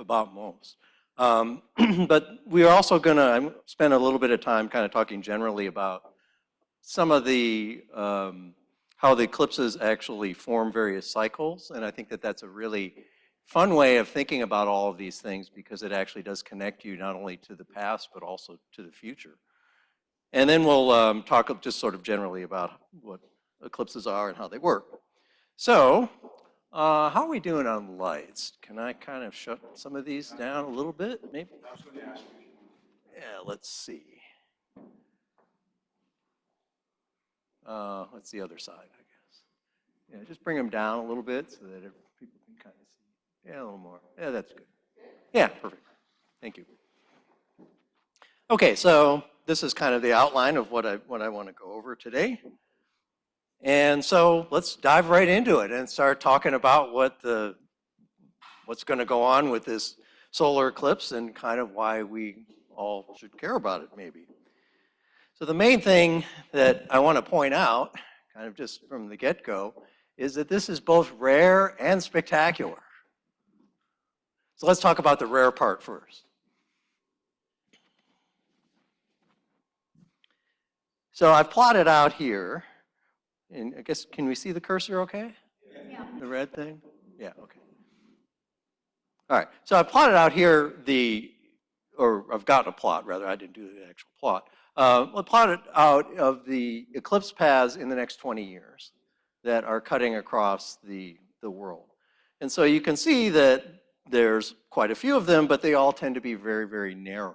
about most. But we're also going to spend a little bit of time kind of talking generally about some of the, how the eclipses actually form various cycles. And I think that that's a really fun way of thinking about all of these things because it actually does connect you not only to the past, but also to the future. And then we'll talk just sort of generally about what eclipses are and how they work. So, how are we doing on lights? Can I kind of shut some of these down a little bit, maybe? I was going to ask you. Yeah, let's see. What's the other side, I guess? Yeah, just bring them down a little bit so that people can kind of see. Yeah, a little more. Yeah, that's good. Yeah, perfect. Thank you. Okay, so this is kind of the outline of what I want to go over today. And so let's dive right into it and start talking about what's going to go on with this solar eclipse and kind of why we all should care about it maybe. So the main thing that I want to point out, kind of just from the get-go, is that this is both rare and spectacular. So let's talk about the rare part first. So I've plotted out here, and I guess, can we see the cursor okay? Yeah. The red thing? Yeah, okay. All right, so I've plotted out here or I've gotten a plot rather, I didn't do the actual plot. I'll plot it out of the eclipse paths in the next 20 years that are cutting across the world. And so you can see that there's quite a few of them, but they all tend to be very, very narrow.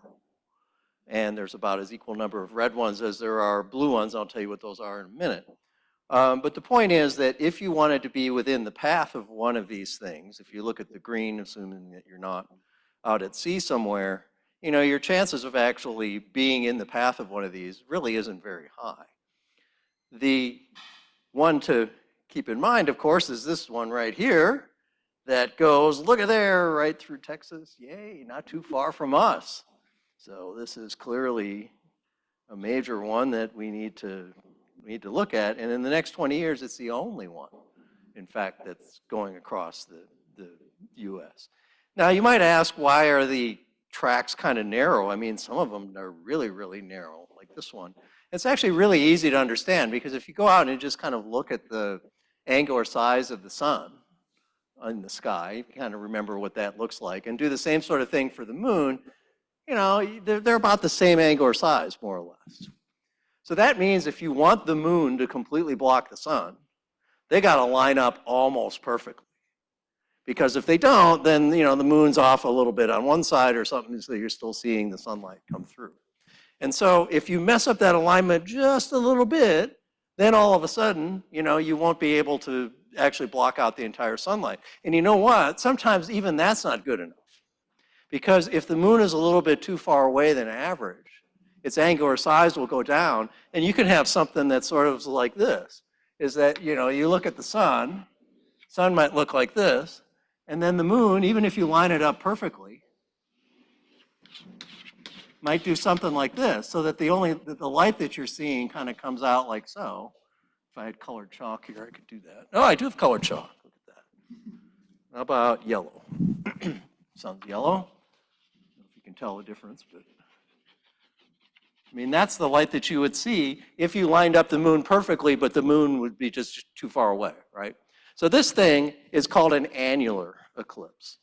And there's about as equal number of red ones as there are blue ones. I'll tell you what those are in a minute. But the point is that if you wanted to be within the path of one of these things, if you look at the green, assuming that you're not out at sea somewhere, you know, your chances of actually being in the path of one of these really isn't very high. The one to keep in mind, of course, is this one right here that goes, look at there, right through Texas. Yay, not too far from us. So this is clearly a major one that we need to look at. And in the next 20 years, it's the only one, in fact, that's going across the U.S. Now, you might ask, why are the tracks kind of narrow? I mean, some of them are really, really narrow, like this one. It's actually really easy to understand because if you go out and just kind of look at the angular size of the sun in the sky, you can kind of remember what that looks like, and do the same sort of thing for the moon, you know, they're about the same angular size, more or less. So that means if you want the moon to completely block the sun, they got to line up almost perfectly. Because if they don't, then, you know, the moon's off a little bit on one side or something, so you're still seeing the sunlight come through. And so if you mess up that alignment just a little bit, then all of a sudden, you know, you won't be able to actually block out the entire sunlight. And you know what? Sometimes even that's not good enough. Because if the moon is a little bit too far away than average, its angular size will go down, and you can have something that's sort of like this, is that, you know, you look at the sun might look like this, and then the moon, even if you line it up perfectly, might do something like this, so that the light that you're seeing kind of comes out like so. If I had colored chalk here, I could do that. Oh, I do have colored chalk. Look at that. How about yellow? Sun's yellow. I don't know if you can tell the difference, but I mean, that's the light that you would see if you lined up the moon perfectly, but the moon would be just too far away, right? So this thing is called an annular eclipse.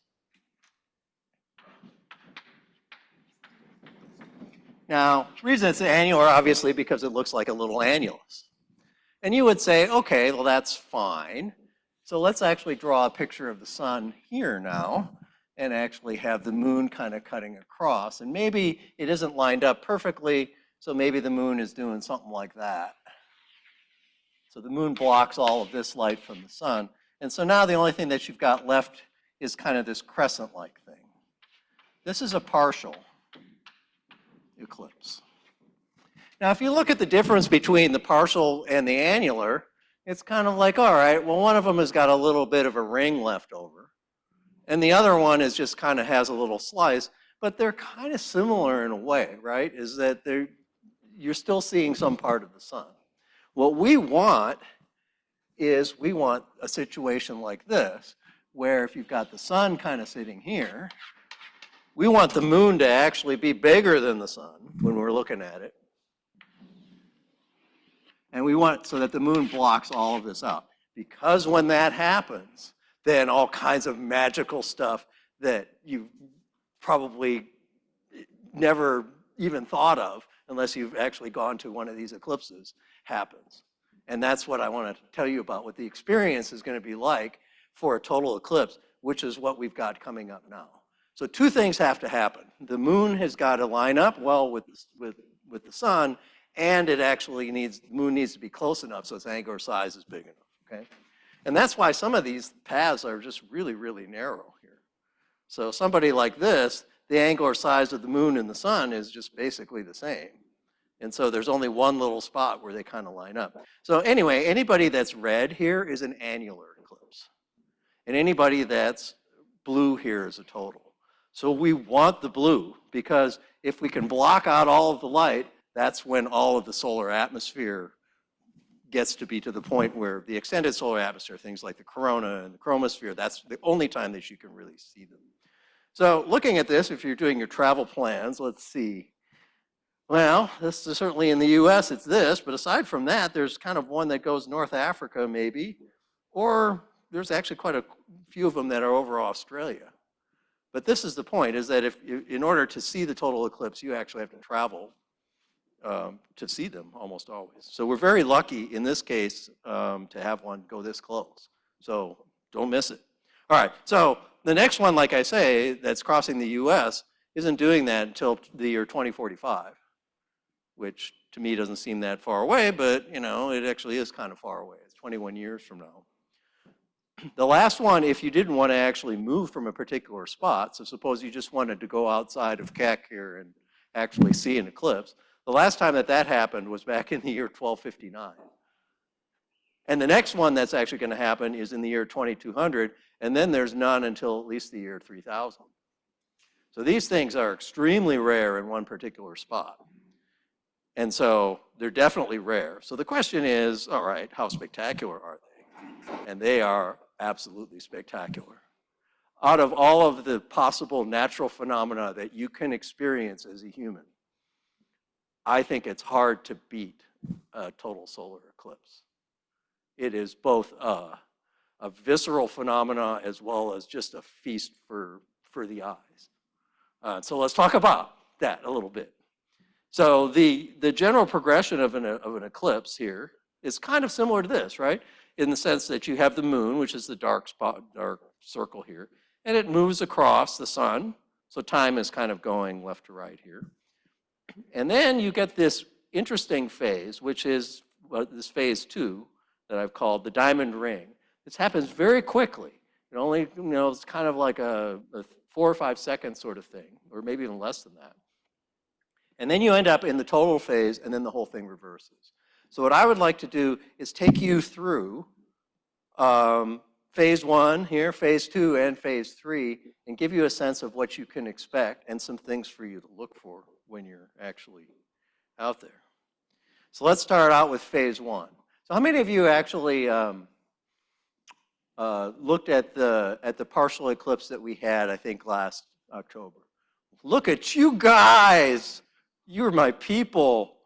Now, the reason it's annular, obviously, because it looks like a little annulus. And you would say, okay, well, that's fine. So let's actually draw a picture of the sun here now and actually have the moon kind of cutting across. And maybe it isn't lined up perfectly, so maybe the moon is doing something like that. So the moon blocks all of this light from the sun. And so now the only thing that you've got left is kind of this crescent-like thing. This is a partial eclipse. Now, if you look at the difference between the partial and the annular, it's kind of like, all right, well, one of them has got a little bit of a ring left over, and the other one is just kind of has a little slice, but they're kind of similar in a way, right? Is that you're still seeing some part of the sun. What we want is we want a situation like this, where if you've got the sun kind of sitting here, We want the moon to actually be bigger than the sun when we're looking at it. And we want so that the moon blocks all of this out. Because when that happens, then all kinds of magical stuff that you probably never even thought of unless you've actually gone to one of these eclipses happens. And that's what I want to tell you about what the experience is going to be like for a total eclipse, which is what we've got coming up now. So two things have to happen. The moon has got to line up well with the sun, and it actually needs, the moon needs to be close enough so its angular size is big enough, okay? And that's why some of these paths are just really, really narrow here. So somebody like this, the angular size of the moon and the sun is just basically the same. And so there's only one little spot where they kind of line up. So anyway, anybody that's red here is an annular eclipse. And anybody that's blue here is a total. So we want the blue because if we can block out all of the light, that's when all of the solar atmosphere gets to be to the point where the extended solar atmosphere, things like the corona and the chromosphere, that's the only time that you can really see them. So looking at this, if you're doing your travel plans, let's see. Well, this is certainly in the US, it's this, but aside from that, there's kind of one that goes North Africa maybe, or there's actually quite a few of them that are over Australia. But this is the point, is that if in order to see the total eclipse, you actually have to travel to see them almost always. So we're very lucky in this case to have one go this close. So don't miss it. All right, so the next one, like I say, that's crossing the US isn't doing that until the year 2045, which to me doesn't seem that far away, but you know, it actually is kind of far away. It's 21 years from now. The last one, if you didn't want to actually move from a particular spot, so suppose you just wanted to go outside of Keck here and actually see an eclipse, the last time that that happened was back in the year 1259. And the next one that's actually going to happen is in the year 2200, and then there's none until at least the year 3000. So these things are extremely rare in one particular spot. And so they're definitely rare. So the question is, all right, how spectacular are they? And they are absolutely spectacular. Out of all of the possible natural phenomena that you can experience as a human, I think it's hard to beat a total solar eclipse. It is both a visceral phenomena as well as just a feast for the eyes. So let's talk about that a little bit. So the general progression of an eclipse here is kind of similar to this, right? In the sense that you have the moon, which is the dark spot, dark circle here, and it moves across the sun. So time is kind of going left to right here. And then you get this interesting phase, which is this phase 2 that I've called the diamond ring. This happens very quickly. It only, you know, it's kind of like a 4 or 5 second sort of thing, or maybe even less than that. And then you end up in the total phase, and then the whole thing reverses. So what I would like to do is take you through phase 1 here, phase 2, and phase 3, and give you a sense of what you can expect and some things for you to look for when you're actually out there. So let's start out with phase 1. So how many of you actually looked at the partial eclipse that we had, I think, last October? Look at you guys. You're my people.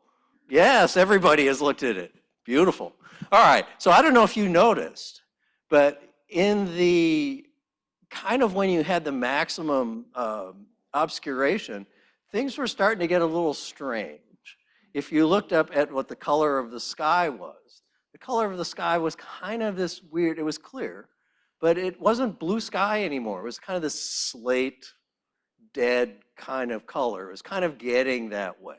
Yes, everybody has looked at it. Beautiful. All right, so I don't know if you noticed, but in the kind of when you had the maximum obscuration, things were starting to get a little strange. If you looked up at what the color of the sky was, the color of the sky was kind of this weird, it was clear, but it wasn't blue sky anymore. It was kind of this slate, dead kind of color. It was kind of getting that way.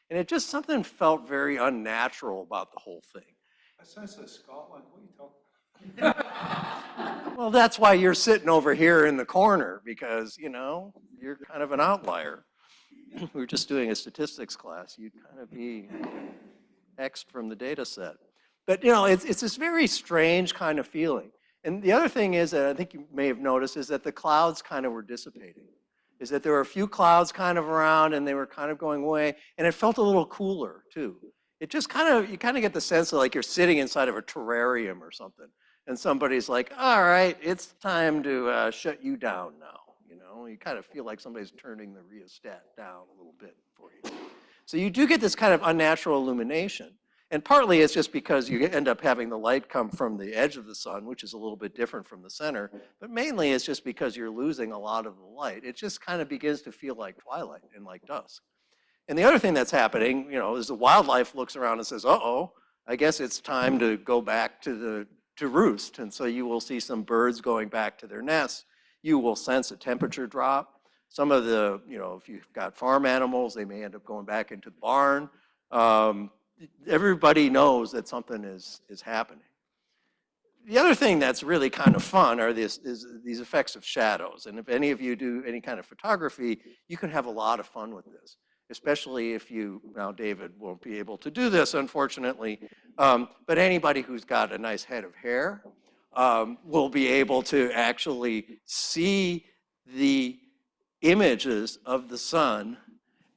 And it just something felt very unnatural about the whole thing. A sense of Scotland, what are you talking about? Well, that's why you're sitting over here in the corner, because, you know, you're kind of an outlier. We were just doing a statistics class. You'd kind of be X'd from the data set. But, you know, it's this very strange kind of feeling. And the other thing is that I think you may have noticed is that the clouds kind of were dissipating. Is that there were a few clouds kind of around and they were kind of going away, and it felt a little cooler too. It just kind of, you kind of get the sense of like you're sitting inside of a terrarium or something, and somebody's like, all right, it's time to shut you down now, you know? know, you kind of feel like somebody's turning the rheostat down a little bit for you. So you do get this kind of unnatural illumination. And partly it's just because you end up having the light come from the edge of the sun, which is a little bit different from the center. But mainly it's just because you're losing a lot of the light. It just kind of begins to feel like twilight and like dusk. And the other thing that's happening, you know, is the wildlife looks around and says, uh-oh, I guess it's time to go back to roost. And so you will see some birds going back to their nests. You will sense a temperature drop. Some of the, you know, if you've got farm animals, they may end up going back into the barn. Everybody knows that something is happening. The other thing that's really kind of fun are these effects of shadows. And if any of you do any kind of photography, you can have a lot of fun with this, especially if you, now David won't be able to do this, unfortunately, but anybody who's got a nice head of hair will be able to actually see the images of the sun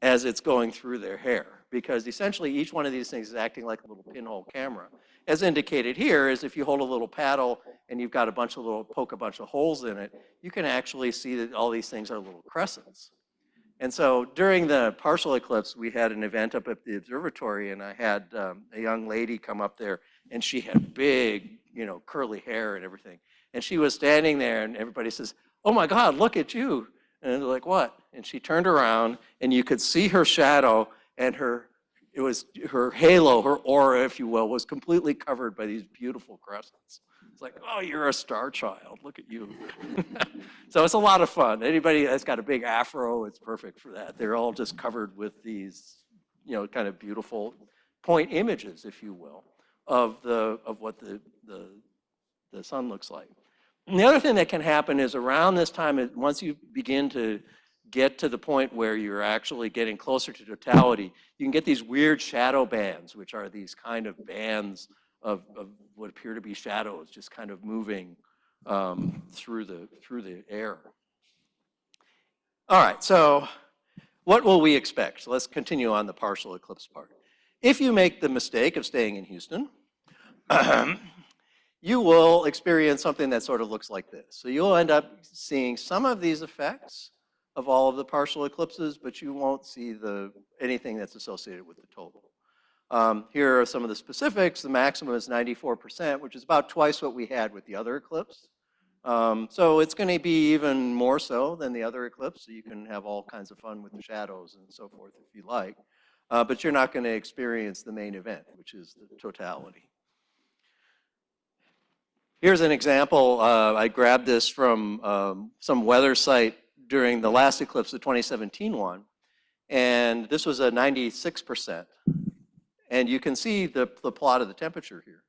as it's going through their hair. Because essentially each one of these things is acting like a little pinhole camera. As indicated here is if you hold a little paddle and you've got a bunch of poke a bunch of holes in it, you can actually see that all these things are little crescents. And so during the partial eclipse, we had an event up at the observatory, and I had a young lady come up there, and she had big, you know, curly hair and everything. And she was standing there, and everybody says, "Oh my God, look at you." And they're like, "What?" And she turned around, and you could see her shadow, and her halo, her aura, if you will, was completely covered by these beautiful crescents. It's like, oh, you're a star child. Look at you. So it's a lot of fun. Anybody that's got a big afro, it's perfect for that. They're all just covered with these, you know, kind of beautiful point images, if you will, of what the sun looks like. And the other thing that can happen is around this time, once you begin to get to the point where you're actually getting closer to totality, you can get these weird shadow bands, which are these kind of bands of what appear to be shadows just kind of moving through the air. All right, so what will we expect? So let's continue on the partial eclipse part. If you make the mistake of staying in Houston, you will experience something that sort of looks like this. So you'll end up seeing some of these effects of all of the partial eclipses, but you won't see anything that's associated with the total. Here are some of the specifics. The maximum is 94%, which is about twice what we had with the other eclipse. So it's going to be even more so than the other eclipse, so you can have all kinds of fun with the shadows and so forth if you like. But you're not going to experience the main event, which is the totality. Here's an example. I grabbed this from some weather site during the last eclipse, the 2017 one. And this was a 96%. And you can see the plot of the temperature here.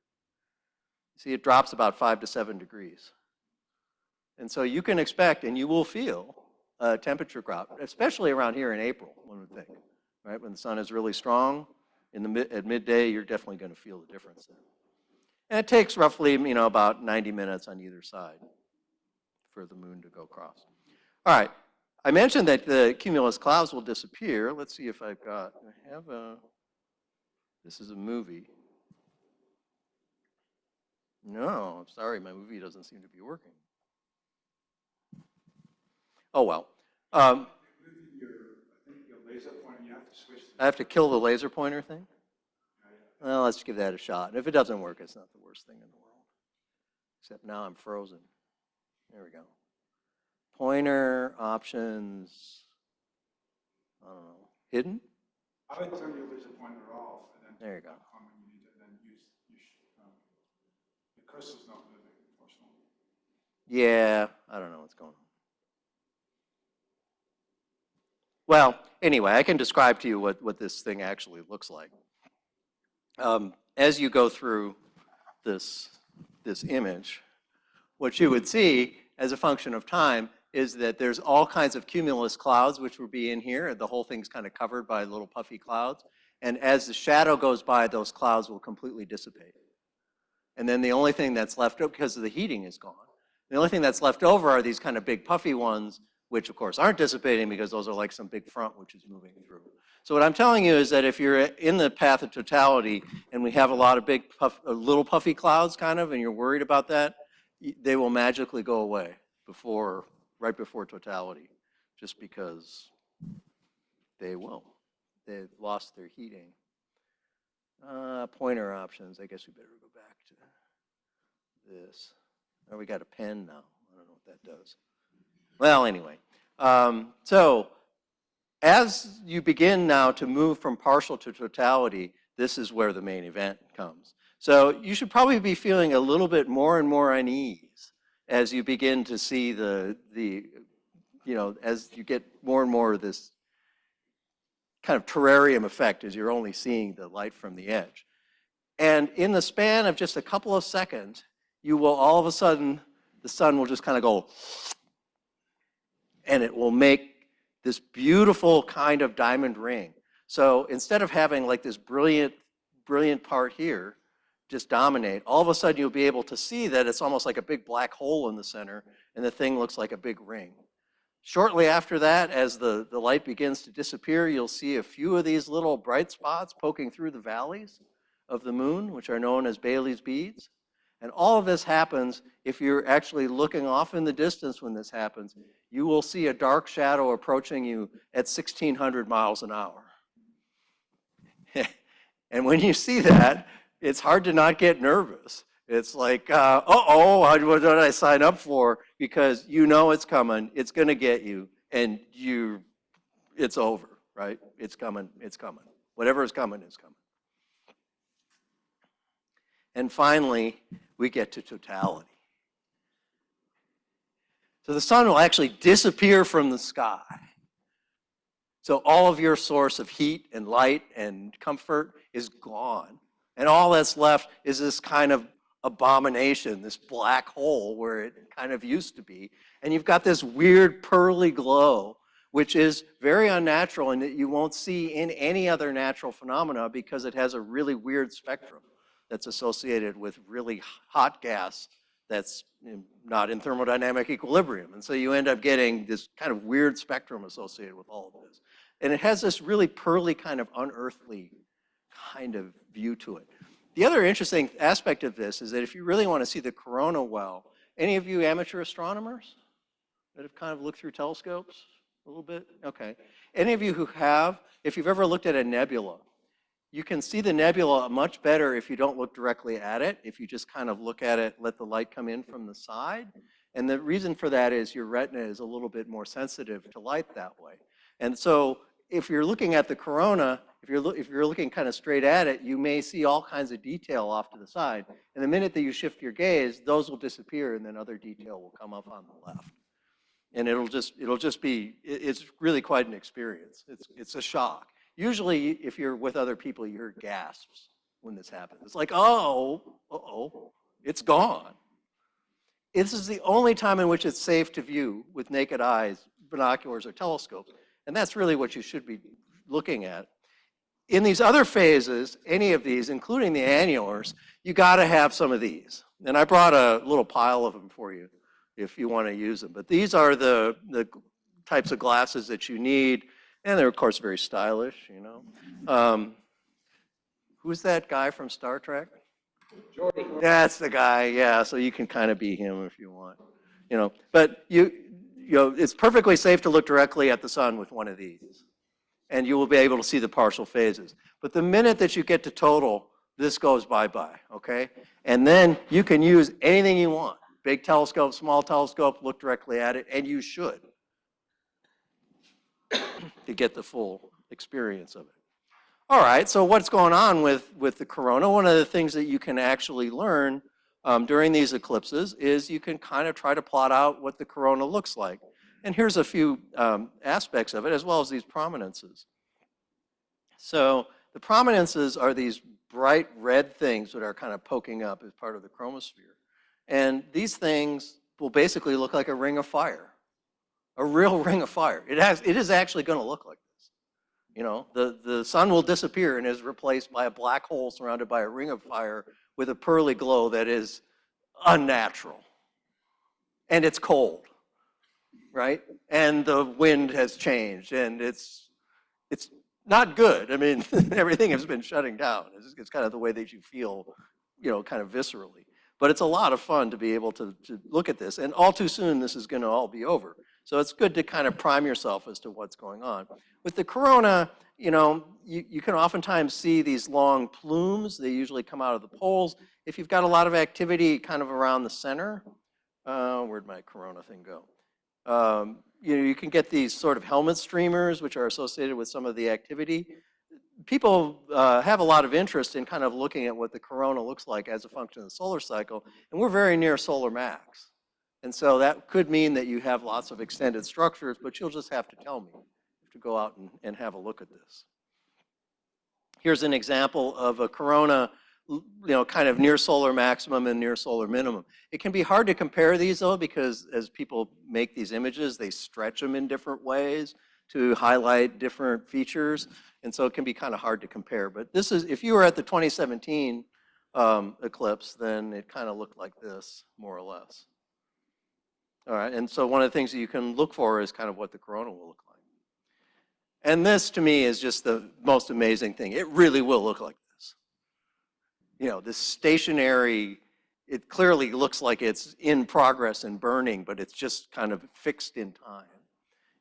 See, it drops about 5 to 7 degrees. And so you can expect, and you will feel, a temperature drop, especially around here in April, one would think, right? When the sun is really strong, at midday, you're definitely going to feel the difference there. And it takes roughly, you know, about 90 minutes on either side for the moon to go across. All right, I mentioned that the cumulus clouds will disappear. Let's see if I have this is a movie. No, I'm sorry, my movie doesn't seem to be working. Oh, well. I think your laser pointer, you have to switch. I have to kill the laser pointer thing? Well, let's give that a shot. And if it doesn't work, it's not the worst thing in the world. Except now I'm frozen. There we go. Pointer, options, I don't know, hidden? I would turn your laser pointer off, and then there you go. The cursor's not moving, unfortunately. Yeah, I don't know what's going on. Well, anyway, I can describe to you what this thing actually looks like. As you go through this image, what you would see as a function of time is that there's all kinds of cumulus clouds which would be in here. The whole thing's kind of covered by little puffy clouds. And as the shadow goes by, those clouds will completely dissipate. And then the only thing that's left over, because the heating is gone, the only thing that's left over are these kind of big puffy ones, which of course aren't dissipating because those are like some big front which is moving through. So what I'm telling you is that if you're in the path of totality and we have a lot of big little puffy clouds kind of, and you're worried about that, they will magically go away right before totality. just because they will. They've lost their heating. Pointer options. I guess we better go back to this. Oh, we got a pen now. I don't know what that does. Well, anyway. So as you begin now to move from partial to totality, this is where the main event comes. So you should probably be feeling a little bit more and more unease as you begin to see as you get more and more of this kind of terrarium effect as you're only seeing the light from the edge. And in the span of just a couple of seconds, you will all of a sudden, the sun will just kind of go, and it will make this beautiful kind of diamond ring. So instead of having like this brilliant part here just dominate, all of a sudden you'll be able to see that it's almost like a big black hole in the center, and the thing looks like a big ring. Shortly after that, as the light begins to disappear, you'll see a few of these little bright spots poking through the valleys of the moon, which are known as Bailey's beads. And all of this happens if you're actually looking off in the distance when this happens. You will see a dark shadow approaching you at 1,600 miles an hour. And when you see that, it's hard to not get nervous. It's like, what did I sign up for? Because you know it's coming, it's going to get you, and it's over, right? It's coming, it's coming. Whatever is coming is coming. And finally, we get to totality. So the sun will actually disappear from the sky. So all of your source of heat and light and comfort is gone. And all that's left is this kind of abomination, this black hole where it kind of used to be. And you've got this weird pearly glow, which is very unnatural and that you won't see in any other natural phenomena because it has a really weird spectrum that's associated with really hot gas that's not in thermodynamic equilibrium. And so you end up getting this kind of weird spectrum associated with all of this. And it has this really pearly kind of unearthly kind of view to it. The other interesting aspect of this is that if you really want to see the corona well, any of you amateur astronomers that have kind of looked through telescopes a little bit? Okay. Any of you who have, if you've ever looked at a nebula, you can see the nebula much better if you don't look directly at it, if you just kind of look at it, let the light come in from the side. And the reason for that is your retina is a little bit more sensitive to light that way. And so if you're looking at the corona, if you're looking kind of straight at it, you may see all kinds of detail off to the side. And the minute that you shift your gaze, those will disappear and then other detail will come up on the left. And it'll just be, it's really quite an experience. It's a shock. Usually if you're with other people, you hear gasps when this happens. It's like, it's gone. This is the only time in which it's safe to view with naked eyes, binoculars or telescopes. And that's really what you should be looking at. In these other phases, any of these, including the annulars, you got to have some of these. And I brought a little pile of them for you if you want to use them. But these are the types of glasses that you need. And they're, of course, very stylish, you know. Who's that guy from Star Trek? Jordy. That's the guy, yeah. So you can kind of be him if you want. You know, but it's perfectly safe to look directly at the sun with one of these. And you will be able to see the partial phases. But the minute that you get to total, this goes bye-bye, okay? And then you can use anything you want. Big telescope, small telescope, look directly at it, and you should to get the full experience of it. All right, so what's going on with the corona? One of the things that you can actually learn during these eclipses is you can kind of try to plot out what the corona looks like. And here's a few aspects of it, as well as these prominences. So the prominences are these bright red things that are kind of poking up as part of the chromosphere. And these things will basically look like a ring of fire, a real ring of fire. It is actually going to look like this. You know, the sun will disappear and is replaced by a black hole surrounded by a ring of fire with a pearly glow that is unnatural. And it's cold, right? And the wind has changed, and it's not good. I mean, everything has been shutting down. It's kind of the way that you feel, you know, kind of viscerally. But it's a lot of fun to be able to look at this. And all too soon, this is going to all be over. So it's good to kind of prime yourself as to what's going on. With the corona, you can oftentimes see these long plumes. They usually come out of the poles. If you've got a lot of activity kind of around the center, where'd my corona thing go? You can get these sort of helmet streamers, which are associated with some of the activity. People have a lot of interest in kind of looking at what the corona looks like as a function of the solar cycle, and we're very near solar max. And so that could mean that you have lots of extended structures, but you'll just have to tell me to go out and have a look at this. Here's an example of a corona, kind of near solar maximum and near solar minimum. It can be hard to compare these though, because as people make these images, they stretch them in different ways to highlight different features. And so it can be kind of hard to compare. But this is, if you were at the 2017 eclipse, then it kind of looked like this, more or less. All right, and so one of the things that you can look for is kind of what the corona will look like. And this, to me, is just the most amazing thing. It really will look like this. This stationary, it clearly looks like it's in progress and burning, but it's just kind of fixed in time.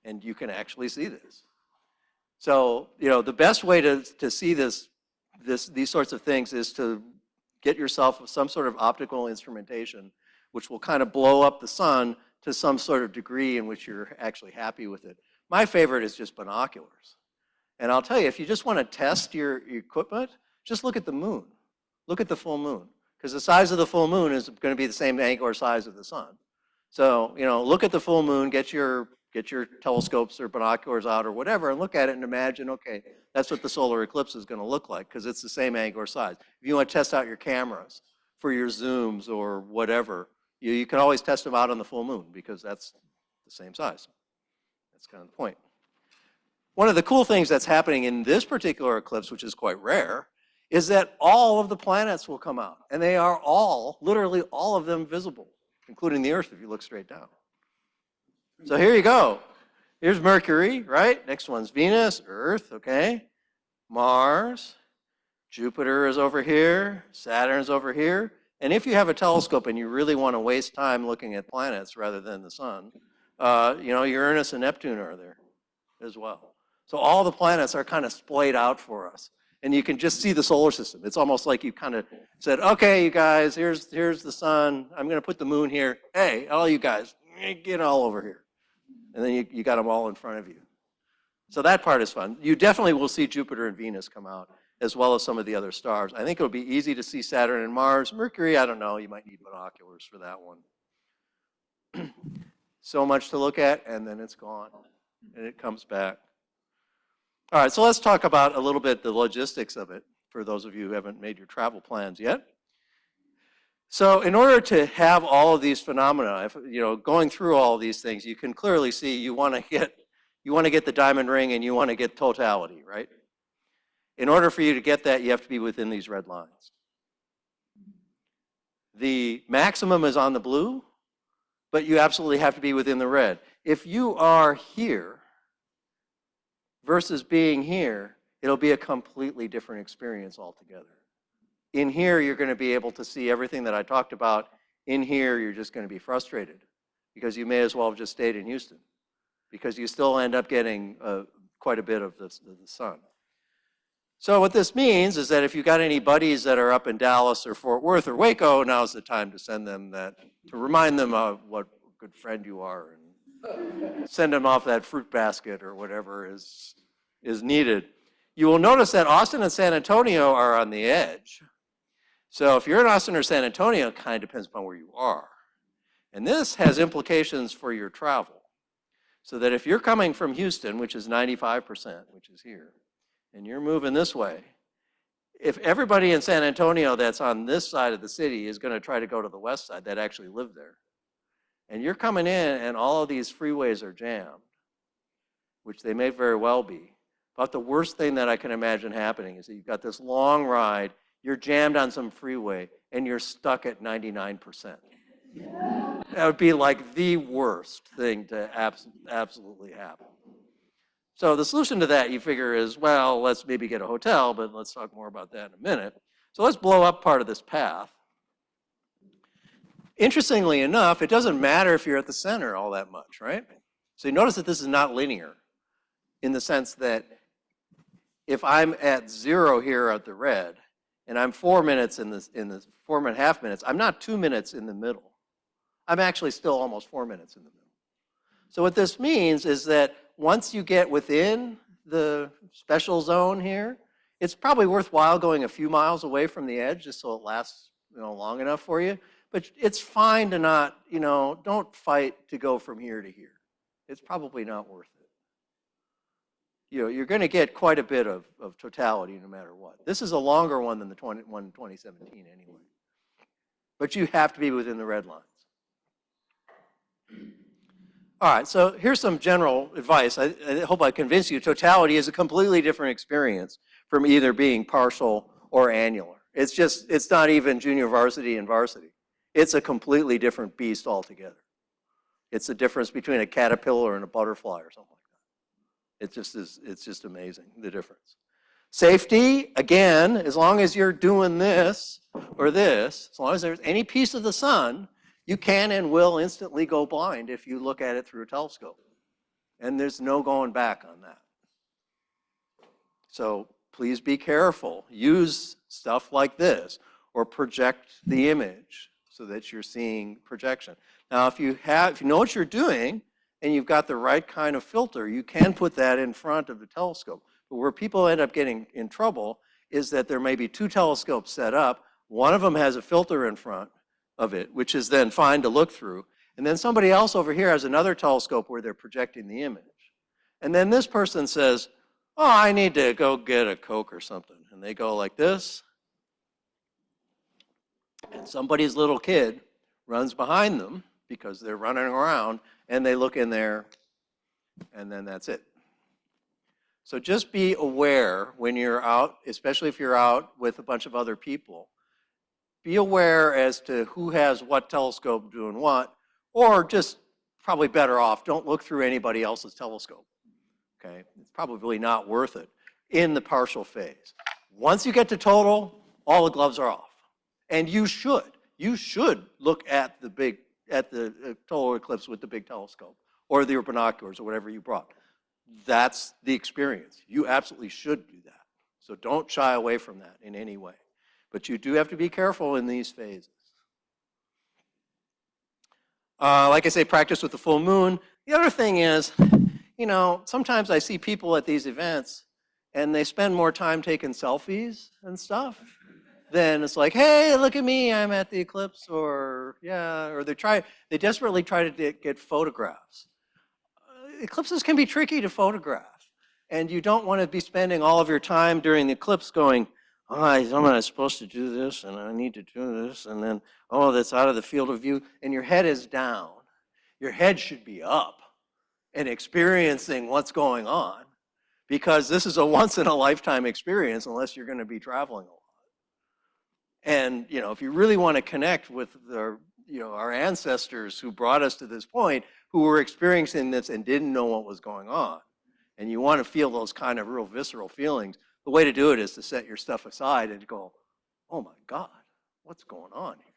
And you can actually see this. So, the best way to see these sorts of things is to get yourself some sort of optical instrumentation, which will kind of blow up the sun to some sort of degree in which you're actually happy with it. My favorite is just binoculars. And I'll tell you, if you just want to test your equipment, just look at the moon. Look at the full moon. Because the size of the full moon is going to be the same angular size of the sun. So, look at the full moon, get your telescopes or binoculars out or whatever, and look at it and imagine, okay, that's what the solar eclipse is going to look like, because it's the same angular size. If you want to test out your cameras for your zooms or whatever, you can always test them out on the full moon, because that's the same size. That's kind of the point. One of the cool things that's happening in this particular eclipse, which is quite rare, is that all of the planets will come out. And they are all, literally all of them, visible, including the Earth if you look straight down. So here you go. Here's Mercury, right? Next one's Venus, Earth, okay? Mars, Jupiter is over here, Saturn's over here. And if you have a telescope and you really want to waste time looking at planets rather than the sun, Uranus and Neptune are there as well. So all the planets are kind of splayed out for us. And you can just see the solar system. It's almost like you kind of said, okay, you guys, here's the sun. I'm going to put the moon here. Hey, all you guys, get all over here. And then you got them all in front of you. So that part is fun. You definitely will see Jupiter and Venus come out, as well as some of the other stars. I think it'll be easy to see Saturn and Mars. Mercury, I don't know. You might need binoculars for that one. So much to look at, and then it's gone. And it comes back. All right, so let's talk about a little bit the logistics of it, for those of you who haven't made your travel plans yet. So in order to have all of these phenomena, going through all of these things, you can clearly see you want to get the diamond ring and you want to get totality, right? In order for you to get that, you have to be within these red lines. The maximum is on the blue, but you absolutely have to be within the red. If you are here versus being here, it'll be a completely different experience altogether. In here, you're going to be able to see everything that I talked about. In here, you're just going to be frustrated, because you may as well have just stayed in Houston, because you still end up getting quite a bit of the sun. So what this means is that if you've got any buddies that are up in Dallas or Fort Worth or Waco, now's the time to send them that, to remind them of what a good friend you are, and send them off that fruit basket or whatever is needed. You will notice that Austin and San Antonio are on the edge. So if you're in Austin or San Antonio, it kind of depends upon where you are. And this has implications for your travel. So that if you're coming from Houston, which is 95%, which is here, and you're moving this way, if everybody in San Antonio that's on this side of the city is going to try to go to the west side that actually live there, and you're coming in and all of these freeways are jammed, which they may very well be, about the worst thing that I can imagine happening is that you've got this long ride, you're jammed on some freeway, and you're stuck at 99%. That would be like the worst thing to absolutely happen. So the solution to that, you figure, is, well, let's maybe get a hotel, but let's talk more about that in a minute. So let's blow up part of this path. Interestingly enough, it doesn't matter if you're at the center all that much, right? So you notice that this is not linear in the sense that if I'm at 0 here at the red, and I'm 4 minutes in the 4.5 minutes, I'm not 2 minutes in the middle. I'm actually still almost 4 minutes in the middle. So what this means is that once you get within the special zone here, it's probably worthwhile going a few miles away from the edge just so it lasts, long enough for you. But it's fine to not, don't fight to go from here to here. It's probably not worth it. You're going to get quite a bit of totality no matter what. This is a longer one than the one in 2017 anyway. But you have to be within the red lines. All right, so here's some general advice. I hope I convince you totality is a completely different experience from either being partial or annular. It's not even junior varsity and varsity. It's a completely different beast altogether. It's the difference between a caterpillar and a butterfly or something like that. It's just amazing, the difference. Safety, again, as long as you're doing this or this, as long as there's any piece of the sun, you can and will instantly go blind if you look at it through a telescope. And there's no going back on that. So please be careful. Use stuff like this or project the image so that you're seeing projection. Now, if you know what you're doing and you've got the right kind of filter, you can put that in front of the telescope. But where people end up getting in trouble is that there may be 2 telescopes set up. One of them has a filter in front of it, which is then fine to look through. And then somebody else over here has another telescope where they're projecting the image. And then this person says, oh, I need to go get a Coke or something. And they go like this. And somebody's little kid runs behind them because they're running around, and they look in there, and then that's it. So just be aware when you're out, especially if you're out with a bunch of other people. Be aware as to who has what telescope doing what, or just probably better off, don't look through anybody else's telescope. Okay? It's probably not worth it in the partial phase. Once you get to total, all the gloves are off. And you should. You should look at the total eclipse with the big telescope or the binoculars or whatever you brought. That's the experience. You absolutely should do that. So don't shy away from that in any way. But you do have to be careful in these phases. Like I say, practice with the full moon. The other thing is, sometimes I see people at these events and they spend more time taking selfies and stuff. Then it's like, hey, look at me, I'm at the eclipse, or they desperately try to get photographs. Eclipses can be tricky to photograph, and you don't want to be spending all of your time during the eclipse going, oh, I'm supposed to do this, and I need to do this, and then, oh, that's out of the field of view, and your head is down. Your head should be up and experiencing what's going on, because this is a once-in-a-lifetime experience unless you're going to be traveling a lot. And, if you really want to connect with our ancestors who brought us to this point, who were experiencing this and didn't know what was going on, and you want to feel those kind of real visceral feelings, the way to do it is to set your stuff aside and go, oh my God, what's going on here?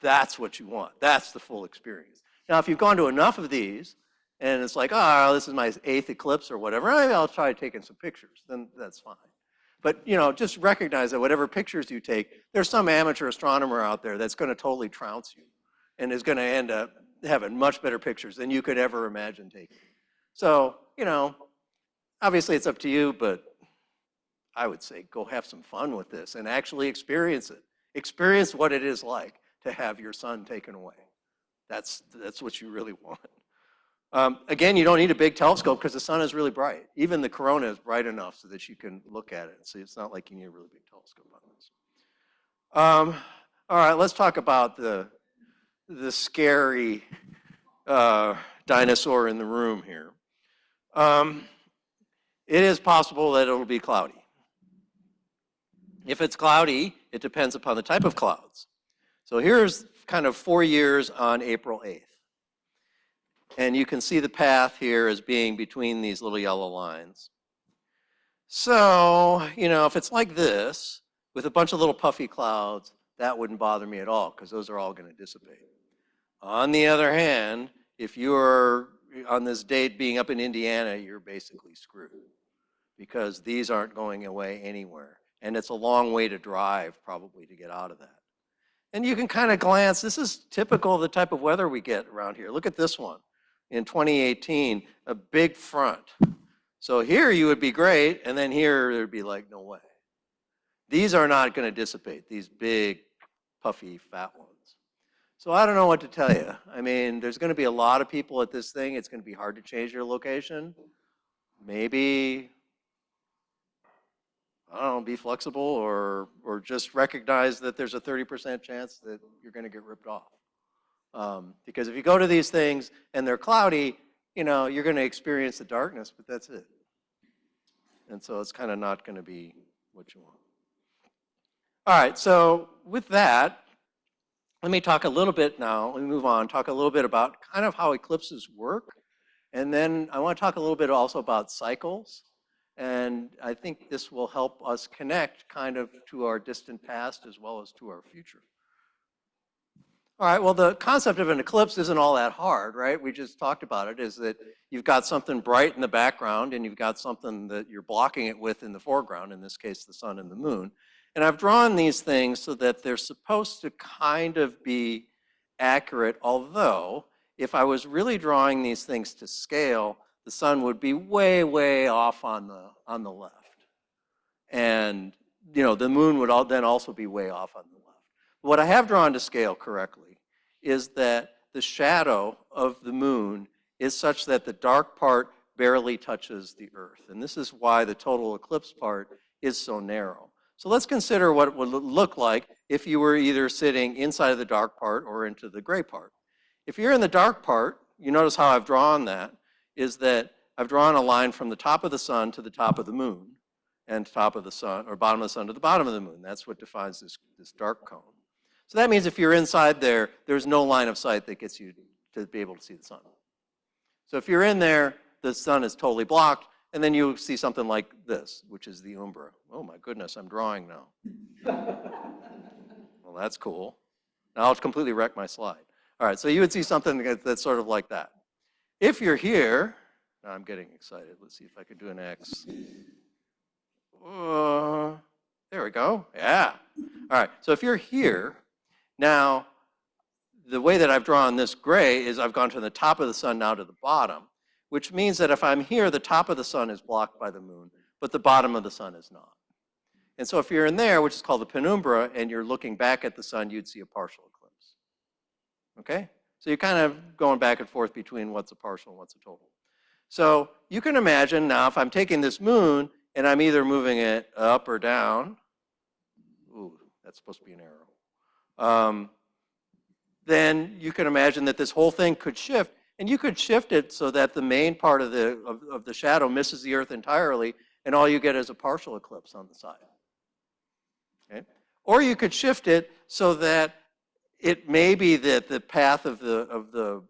That's what you want. That's the full experience. Now, if you've gone to enough of these, and it's like, oh, this is my 8th eclipse or whatever, maybe I'll try taking some pictures, then that's fine. But, just recognize that whatever pictures you take, there's some amateur astronomer out there that's going to totally trounce you and is going to end up having much better pictures than you could ever imagine taking. So, obviously it's up to you, but I would say go have some fun with this and actually experience it. Experience what it is like to have your sun taken away. That's what you really want. Again, you don't need a big telescope because the sun is really bright. Even the corona is bright enough so that you can look at it. So it's not like you need a really big telescope on this. All right, let's talk about the scary dinosaur in the room here. It is possible that it will be cloudy. If it's cloudy, it depends upon the type of clouds. So here's kind of 4 years on April 8th. And you can see the path here as being between these little yellow lines. So, if it's like this, with a bunch of little puffy clouds, that wouldn't bother me at all, because those are all going to dissipate. On the other hand, if you're on this date being up in Indiana, you're basically screwed because these aren't going away anywhere. And it's a long way to drive probably to get out of that. And you can kind of glance, this is typical of the type of weather we get around here. Look at this one. In 2018, a big front. So here you would be great, and then here there'd be like, no way. These are not going to dissipate, these big, puffy, fat ones. So I don't know what to tell you. I mean, there's going to be a lot of people at this thing. It's going to be hard to change your location. Maybe, I don't know, be flexible or just recognize that there's a 30% chance that you're going to get ripped off. Because if you go to these things and they're cloudy, you know, you're going to experience the darkness, but that's it. And so it's kind of not going to be what you want. All right, so with that, let me talk a little bit now, let me move on, talk a little bit about kind of how eclipses work. And then I want to talk a little bit also about cycles. And I think this will help us connect kind of to our distant past as well as to our future. All right, well, the concept of an eclipse isn't all that hard, right? We just talked about it, is that you've got something bright in the background and you've got something that you're blocking it with in the foreground, in this case, the sun and the moon. And I've drawn these things so that they're supposed to kind of be accurate, although if I was really drawing these things to scale, the sun would be way, way off on the left. And you know, the moon would then also be way off on the left. What I have drawn to scale correctly is that the shadow of the moon is such that the dark part barely touches the Earth. And this is why the total eclipse part is so narrow. So let's consider what it would look like if you were either sitting inside of the dark part or into the gray part. If you're in the dark part, you notice how I've drawn that, is that I've drawn a line from the top of the sun to the top of the moon, and top of the sun, or bottom of the sun to the bottom of the moon. That's what defines this dark cone. So that means if you're inside there, there's no line of sight that gets you to be able to see the sun. So if you're in there, the sun is totally blocked, and then you see something like this, which is the umbra. Oh my goodness, I'm drawing now. Well, that's cool. Now I'll completely wreck my slide. All right, so you would see something that's sort of like that. If you're here, now I'm getting excited. Let's see if I can do an X. There we go. Yeah. All right, so if you're here, now the way that I've drawn this gray is I've gone from the top of the sun now to the bottom, which means that if I'm here, the top of the sun is blocked by the moon, but the bottom of the sun is not. And so if you're in there, which is called the penumbra, and you're looking back at the sun, you'd see a partial eclipse. Okay? So you're kind of going back and forth between what's a partial and what's a total. So you can imagine now if I'm taking this moon and I'm either moving it up or down, ooh, that's supposed to be an arrow, then you can imagine that this whole thing could shift. And you could shift it so that the main part of the shadow misses the Earth entirely, and all you get is a partial eclipse on the side. Okay? Or you could shift it so that it may be that the path of the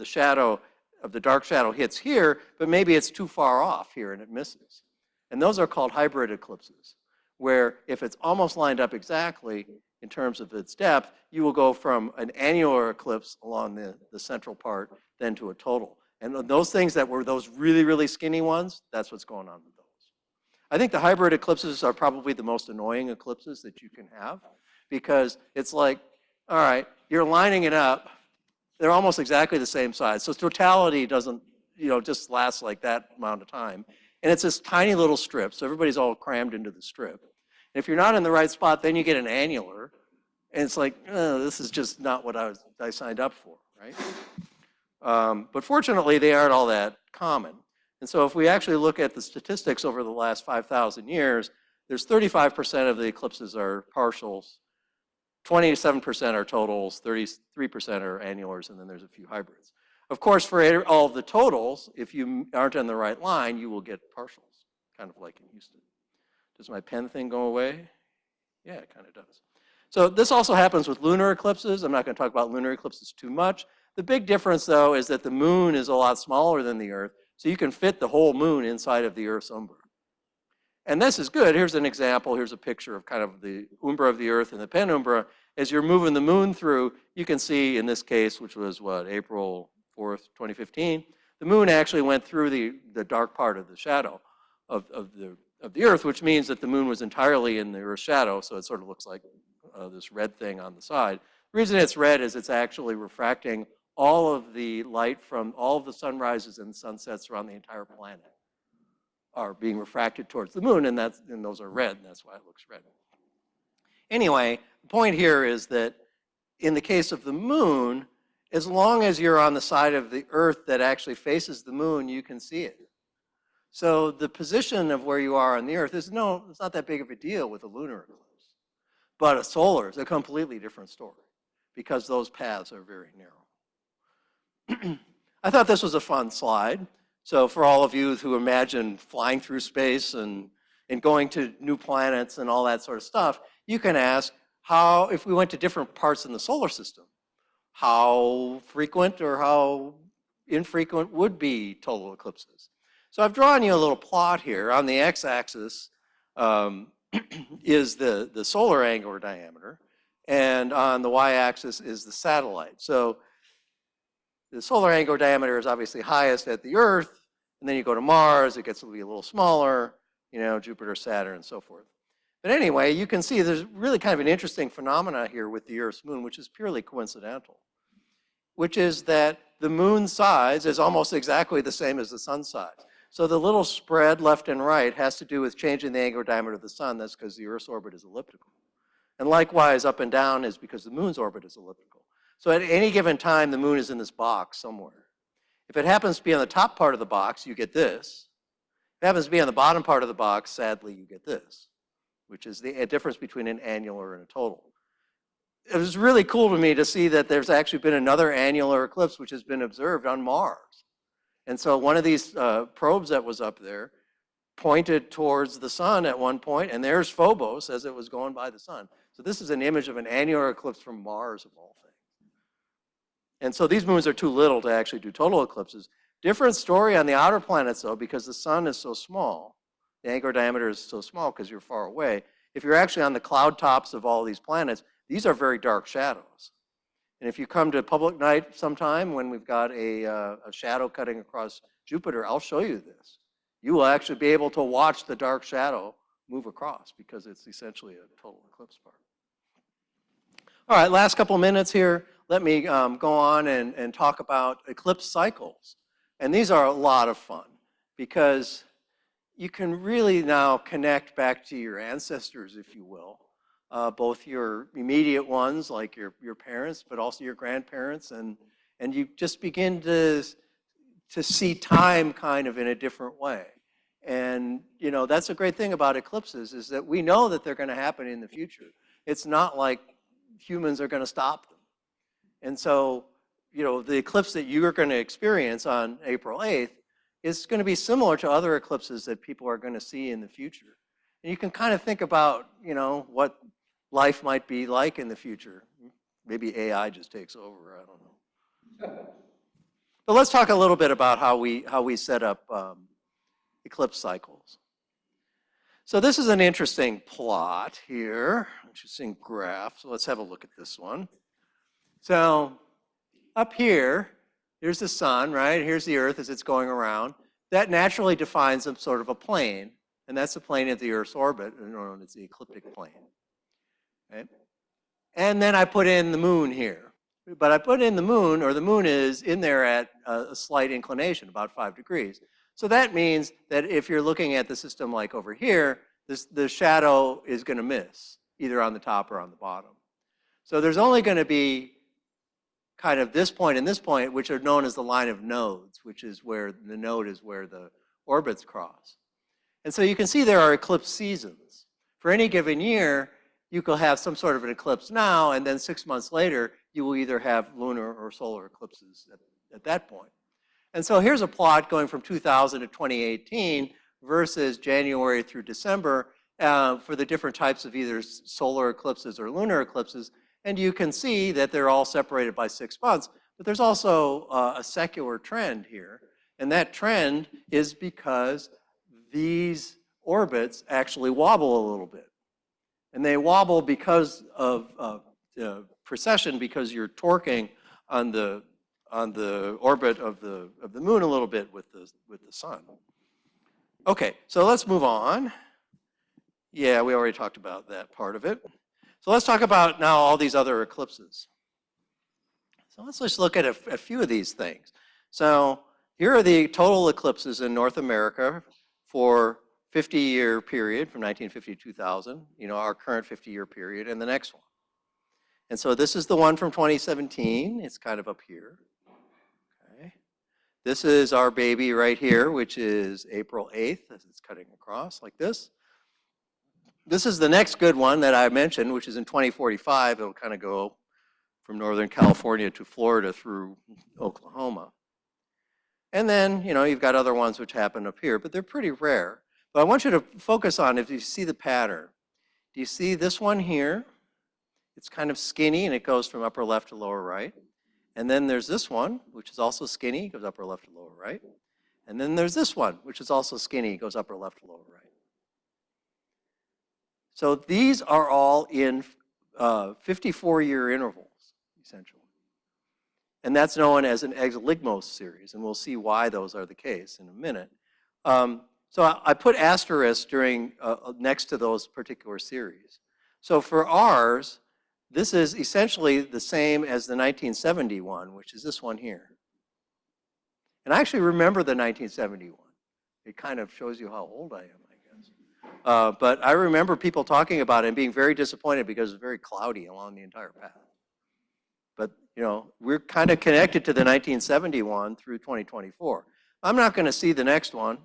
shadow, of the dark shadow hits here, but maybe it's too far off here and it misses. And those are called hybrid eclipses, where if it's almost lined up exactly in terms of its depth, you will go from an annular eclipse along the central part then to a total. And those things that were those really, really skinny ones, that's what's going on with those. I think the hybrid eclipses are probably the most annoying eclipses that you can have, because it's like, all right, you're lining it up, they're almost exactly the same size. So totality doesn't, just last like that amount of time. And it's this tiny little strip, so everybody's all crammed into the strip. And if you're not in the right spot, then you get an annular, and it's like, this is just not what I signed up for, right? But fortunately, they aren't all that common. And so if we actually look at the statistics over the last 5,000 years, there's 35% of the eclipses are partials, 27% are totals, 33% are annulars, and then there's a few hybrids. Of course, for all of the totals, if you aren't on the right line, you will get partials, kind of like in Houston. Does my pen thing go away? Yeah, it kind of does. So this also happens with lunar eclipses. I'm not going to talk about lunar eclipses too much. The big difference, though, is that the moon is a lot smaller than the Earth, so you can fit the whole moon inside of the Earth's umbra. And this is good. Here's an example. Here's a picture of kind of the umbra of the Earth and the penumbra. As you're moving the moon through, you can see in this case, which was what, April 4th, 2015, the moon actually went through the dark part of the shadow of the Earth, which means that the moon was entirely in the Earth's shadow, so it sort of looks like this red thing on the side. The reason it's red is it's actually refracting all of the light from all of the sunrises and sunsets around the entire planet are being refracted towards the moon, and those are red, and that's why it looks red. Anyway, the point here is that in the case of the moon, as long as you're on the side of the Earth that actually faces the moon, you can see it. So the position of where you are on the Earth it's not that big of a deal with a lunar eclipse. But a solar is a completely different story because those paths are very narrow. I thought this was a fun slide. So for all of you who imagine flying through space and going to new planets and all that sort of stuff, you can ask how, if we went to different parts in the solar system, how frequent or how infrequent would be total eclipses. So I've drawn you a little plot here. On the x-axis is the solar angular diameter, and on the y-axis is the satellite. So the solar angular diameter is obviously highest at the Earth, and then you go to Mars, it gets to be a little smaller, Jupiter, Saturn, and so forth. But anyway, you can see there's really kind of an interesting phenomena here with the Earth's moon, which is purely coincidental, which is that the moon's size is almost exactly the same as the sun's size. So the little spread left and right has to do with changing the angular diameter of the sun. That's because the Earth's orbit is elliptical. And likewise, up and down is because the moon's orbit is elliptical. So at any given time, the moon is in this box somewhere. If it happens to be on the top part of the box, you get this. If it happens to be on the bottom part of the box, sadly, you get this, which is the difference between an annular and a total. It was really cool to me to see that there's actually been another annular eclipse which has been observed on Mars. And so one of these probes that was up there pointed towards the sun at one point, and there's Phobos as it was going by the sun. So this is an image of an annular eclipse from Mars, of all things. And so these moons are too little to actually do total eclipses. Different story on the outer planets, though, because the sun is so small. The angular diameter is so small because you're far away. If you're actually on the cloud tops of all these planets, these are very dark shadows. And if you come to public night sometime when we've got a shadow cutting across Jupiter, I'll show you this. You will actually be able to watch the dark shadow move across because it's essentially a total eclipse part. All right, last couple minutes here. Let me go on and talk about eclipse cycles. And these are a lot of fun because you can really now connect back to your ancestors, if you will, both your immediate ones, like your parents, but also your grandparents, and you just begin to see time kind of in a different way. And that's a great thing about eclipses is that we know that they're going to happen in the future. It's not like humans are going to stop them. And so, the eclipse that you are going to experience on April 8th is going to be similar to other eclipses that people are going to see in the future. And you can kind of think about, what life might be like in the future. Maybe AI just takes over, I don't know. But let's talk a little bit about how we set up eclipse cycles. So this is an interesting plot here, interesting graph. So let's have a look at this one. So up here, here's the sun, right? Here's the Earth as it's going around. That naturally defines a sort of a plane, and that's the plane of the Earth's orbit, known as the ecliptic plane. Okay? And then I put in the moon here. But I put in the moon, or the moon is in there at a slight inclination, about 5 degrees. So that means that if you're looking at the system like over here, the shadow is going to miss, either on the top or on the bottom. So there's only going to be kind of this point and this point, which are known as the line of nodes, which is where the node is where the orbits cross. And so you can see there are eclipse seasons. For any given year, you could have some sort of an eclipse now, and then 6 months later, you will either have lunar or solar eclipses at that point. And so here's a plot going from 2000 to 2018 versus January through December for the different types of either solar eclipses or lunar eclipses. And you can see that they're all separated by 6 months. But there's also a secular trend here. And that trend is because these orbits actually wobble a little bit. And they wobble because of precession, because you're torquing on the orbit of the moon a little bit with the sun. Okay, so let's move on. Yeah, we already talked about that part of it. So let's talk about now all these other eclipses. So let's just look at a few of these things. So here are the total eclipses in North America for 50-year period from 1950 to 2000, our current 50-year period, and the next one. And so this is the one from 2017. It's kind of up here. Okay. This is our baby right here, which is April 8th, as it's cutting across like this. This is the next good one that I mentioned, which is in 2045. It'll kind of go from Northern California to Florida through Oklahoma. And then, you've got other ones which happen up here, but they're pretty rare. But I want you to focus on if you see the pattern. Do you see this one here? It's kind of skinny, and it goes from upper left to lower right. And then there's this one, which is also skinny, goes upper left to lower right. And then there's this one, which is also skinny, goes upper left to lower right. So these are all in 54-year intervals, essentially. And that's known as an exoligmos series, and we'll see why those are the case in a minute. So I put asterisks next to those particular series. So for ours, this is essentially the same as the 1971, which is this one here. And I actually remember the 1971. It kind of shows you how old I am, I guess. But I remember people talking about it and being very disappointed because it was very cloudy along the entire path. But, we're kind of connected to the 1971 through 2024. I'm not going to see the next one,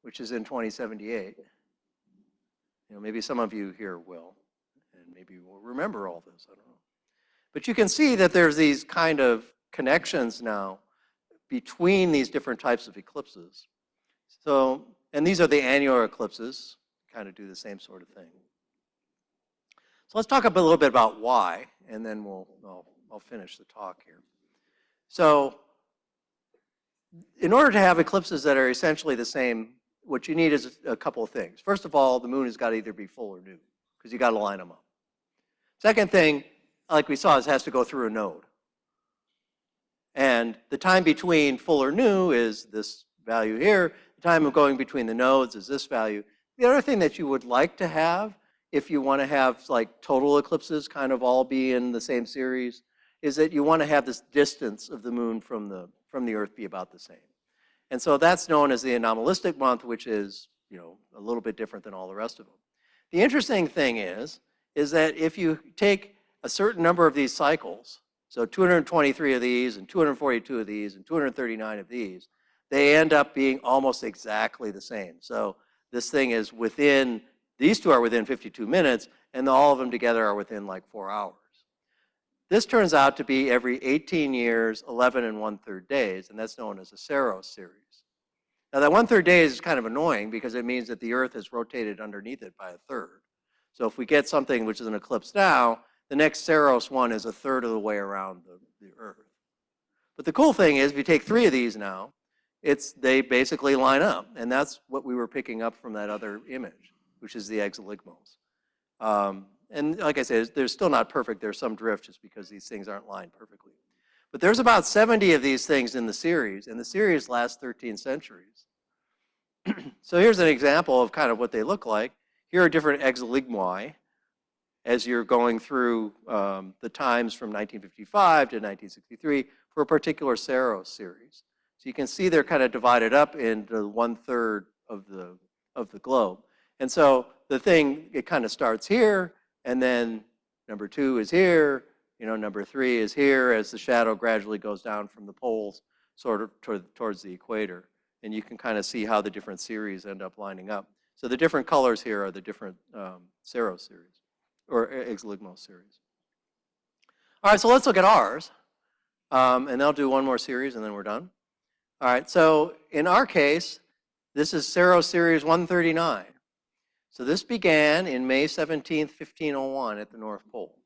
which is in 2078. Maybe some of you here will, and maybe you will remember all this, I don't know. But you can see that there's these kind of connections now between these different types of eclipses. So, and these are the annular eclipses, kind of do the same sort of thing. So let's talk a little bit about why, and then I'll finish the talk here. So in order to have eclipses that are essentially the same, what you need is a couple of things. First of all, the moon has got to either be full or new, because you got to line them up. Second thing, like we saw, is it has to go through a node. And the time between full or new is this value here. The time of going between the nodes is this value. The other thing that you would like to have, if you want to have like total eclipses kind of all be in the same series, is that you want to have this distance of the moon from the Earth be about the same. And so that's known as the anomalistic month, which is a little bit different than all the rest of them. The interesting thing is that if you take a certain number of these cycles, so 223 of these and 242 of these and 239 of these, they end up being almost exactly the same. So this thing is within, these two are within 52 minutes, and all of them together are within like 4 hours. This turns out to be every 18 years, 11 1/3 days, and that's known as a Saros series. Now that 1/3 days is kind of annoying because it means that the Earth has rotated underneath it by 1/3. So if we get something which is an eclipse now, the next Saros one is 1/3 of the way around the Earth. But the cool thing is, if you take 3 of these now, they basically line up, and that's what we were picking up from that other image, which is the exoligmos. And like I said, they're still not perfect. There's some drift just because these things aren't lined perfectly. But there's about 70 of these things in the series, and the series lasts 13 centuries. So here's an example of kind of what they look like. Here are different exoligmoi as you're going through the times from 1955 to 1963 for a particular Saros series. So you can see they're kind of divided up into 1/3 of the globe. And so the thing, it kind of starts here, and then number 2 is here, number 3 is here as the shadow gradually goes down from the poles sort of towards the equator. And you can kind of see how the different series end up lining up. So the different colors here are the different Saros series, or exoligmos series. All right, so let's look at ours. And I'll do one more series and then we're done. All right, so in our case, this is Saros series 139. So this began in May 17th, 1501 at the North Pole.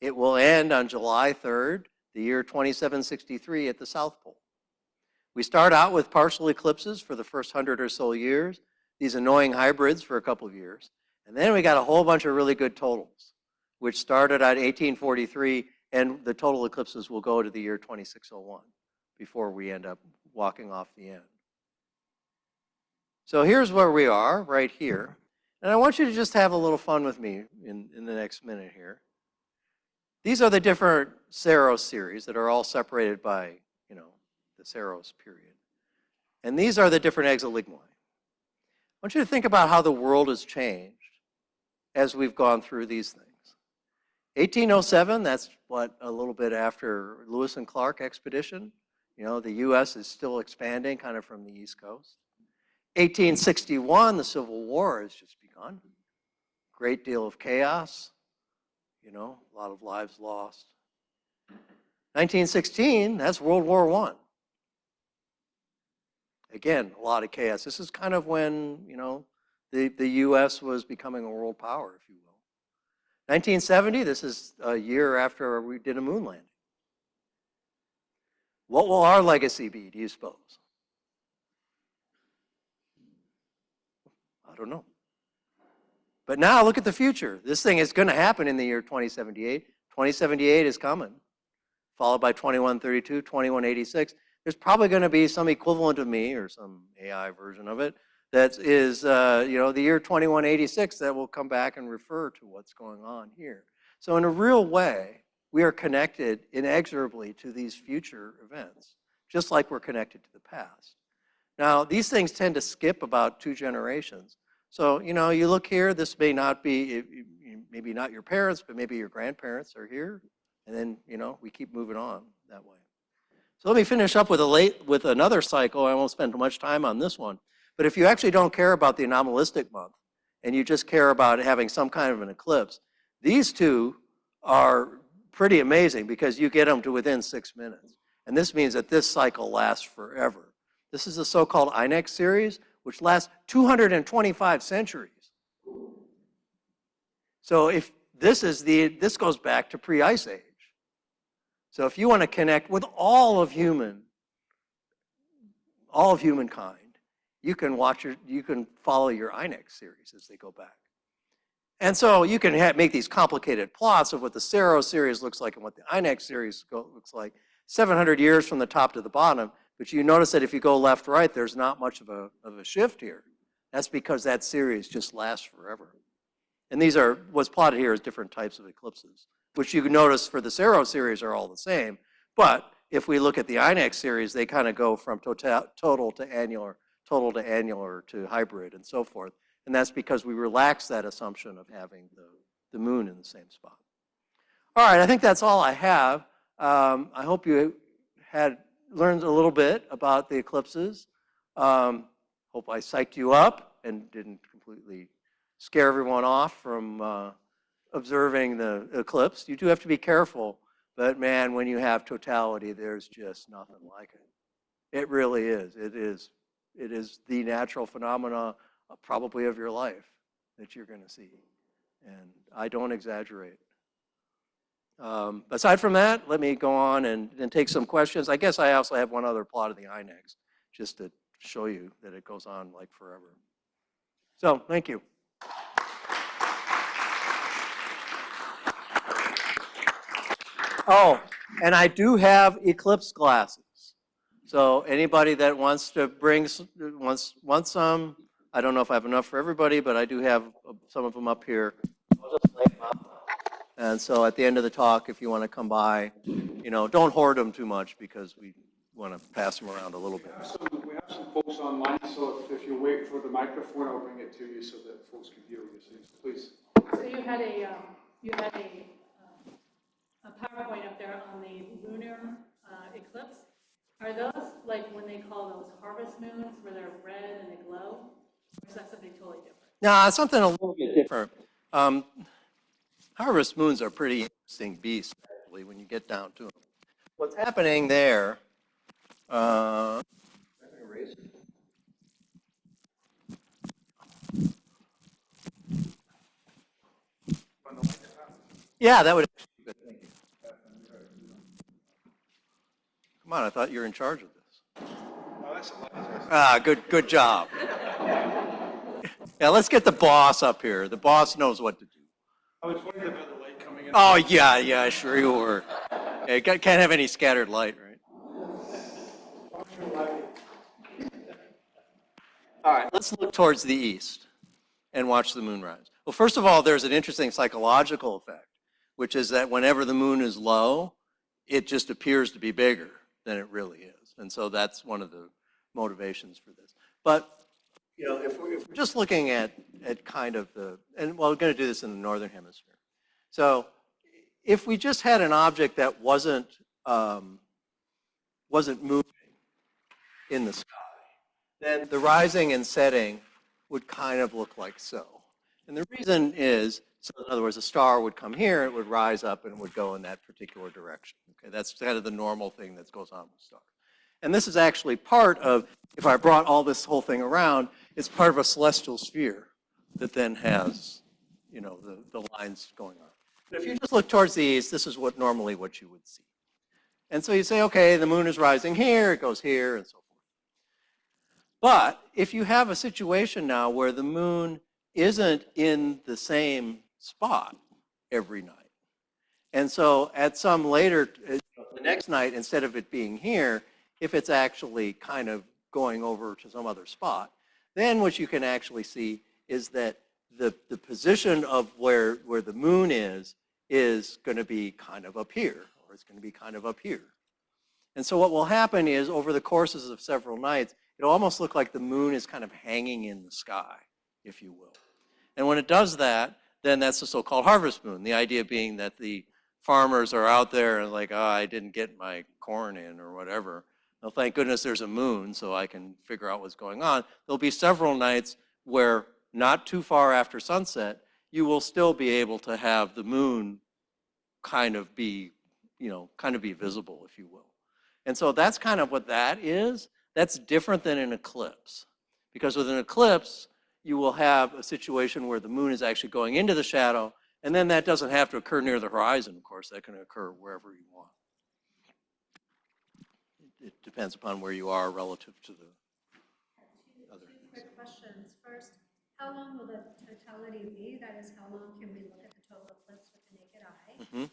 It will end on July 3rd, the year 2763 at the South Pole. We start out with partial eclipses for the first 100 or so years, these annoying hybrids for a couple of years, and then we got a whole bunch of really good totals, which started at 1843, and the total eclipses will go to the year 2601. before we end up walking off the end. So here's where we are, right here. And I want you to just have a little fun with me in the next minute here. These are the different Saros series that are all separated by, the Saros period. And these are the different exoligmoi. I want you to think about how the world has changed as we've gone through these things. 1807, that's what, a little bit after Lewis and Clark expedition. The U.S. is still expanding kind of from the East Coast. 1861, the Civil War has just begun. Great deal of chaos, a lot of lives lost. 1916, that's World War I. Again, a lot of chaos. This is kind of when, the U.S. was becoming a world power, if you will. 1970, this is a year after we did a moon landing. What will our legacy be, do you suppose? I don't know. But now look at the future. This thing is going to happen in the year 2078. 2078 is coming, followed by 2132, 2186. There's probably going to be some equivalent of me or some AI version of it that is, the year 2186 that will come back and refer to what's going on here. So in a real way, we are connected inexorably to these future events, just like we're connected to the past. Now, these things tend to skip about 2 generations. So, you look here, this may not be, maybe not your parents, but maybe your grandparents are here. And then, we keep moving on that way. So let me finish up with another cycle. I won't spend much time on this one. But if you actually don't care about the anomalistic month, and you just care about having some kind of an eclipse, these two are pretty amazing because you get them to within 6 minutes. And this means that this cycle lasts forever. This is the so-called Inex series, which lasts 225 centuries. So if this goes back to pre-ice age. So if you want to connect with all of humankind, you can follow your Inex series as they go back. And so you can make these complicated plots of what the Saros series looks like and what the Inex series looks like, 700 years from the top to the bottom. But you notice that if you go left, right, there's not much of a shift here. That's because that series just lasts forever. And these are, what's plotted here is different types of eclipses, which you can notice for the Saros series are all the same. But if we look at the Inex series, they kind of go from total to annular to hybrid and so forth. And that's because we relax that assumption of having the moon in the same spot. All right, I think that's all I have. I hope you had learned a little bit about the eclipses. Hope I psyched you up and didn't completely scare everyone off from observing the eclipse. You do have to be careful, but man, when you have totality, there's just nothing like it. It really is. It is the natural phenomena probably of your life that you're going to see. And I don't exaggerate. Aside from that, let me go on and take some questions. I guess I also have one other plot of the Inex, just to show you that it goes on like forever. So, thank you. Oh, and I do have eclipse glasses. So anybody that wants to bring, wants some, I don't know if I have enough for everybody, but I do have some of them up here. I'll just lay them out. And so at the end of the talk, if you want to come by, don't hoard them too much because we want to pass them around a little bit. We have some folks online, so if you wait for the microphone, I'll bring it to you so that folks can hear what you're saying. Please. So you had a PowerPoint up there on the lunar eclipse. Are those like when they call those harvest moons where they're red and they glow? Or is that something totally different? No, it's something a little bit different. Harvest moons are pretty interesting beasts, actually, when you get down to them. What's happening there, yeah, that would be good. Thank you. Come on, I thought you were in charge of this. Oh, that's a lot. Ah, good job. Yeah, let's get the boss up here. The boss knows what to do. I was worried about the light coming in. Oh, yeah, sure you were. Yeah, can't have any scattered light, right? All right, let's look towards the east and watch the moon rise. Well, first of all, there's an interesting psychological effect, which is that whenever the moon is low, it just appears to be bigger than it really is. And so that's one of the motivations for this. But, you know, if we're just looking at kind of and well, we're going to do this in the northern hemisphere. So if we just had an object that wasn't moving in the sky, then the rising and setting would kind of look like so. And the reason is, so in other words, a star would come here, it would rise up and would go in that particular direction. Okay, that's kind of the normal thing that goes on with stars. And this is actually part of, if I brought all this whole thing around, it's part of a celestial sphere that then has, you know, the lines going on. But if you just look towards the east, this is normally what you would see. And so you say, okay, the moon is rising here, it goes here, and so forth. But if you have a situation now where the moon isn't in the same spot every night, and so at some later, the next night, instead of it being here, if it's actually kind of going over to some other spot, then what you can actually see is that the position of where the moon is going to be kind of up here, or it's going to be kind of up here. And so what will happen is, over the courses of several nights, it'll almost look like the moon is kind of hanging in the sky, if you will. And when it does that, then that's the so-called harvest moon. The idea being that the farmers are out there and like, oh, I didn't get my corn in or whatever. Well, thank goodness there's a moon so I can figure out what's going on. There'll be several nights where, not too far after sunset, you will still be able to have the moon kind of be, you know, kind of be visible, if you will. And so that's kind of what that is. That's different than an eclipse. Because with an eclipse, you will have a situation where the moon is actually going into the shadow, and then that doesn't have to occur near the horizon, of course. That can occur wherever you want. It depends upon where you are relative to the other. Two quick questions. First, how long will the totality be? That is, how long can we look at the total eclipse with the naked eye? Mm-hmm.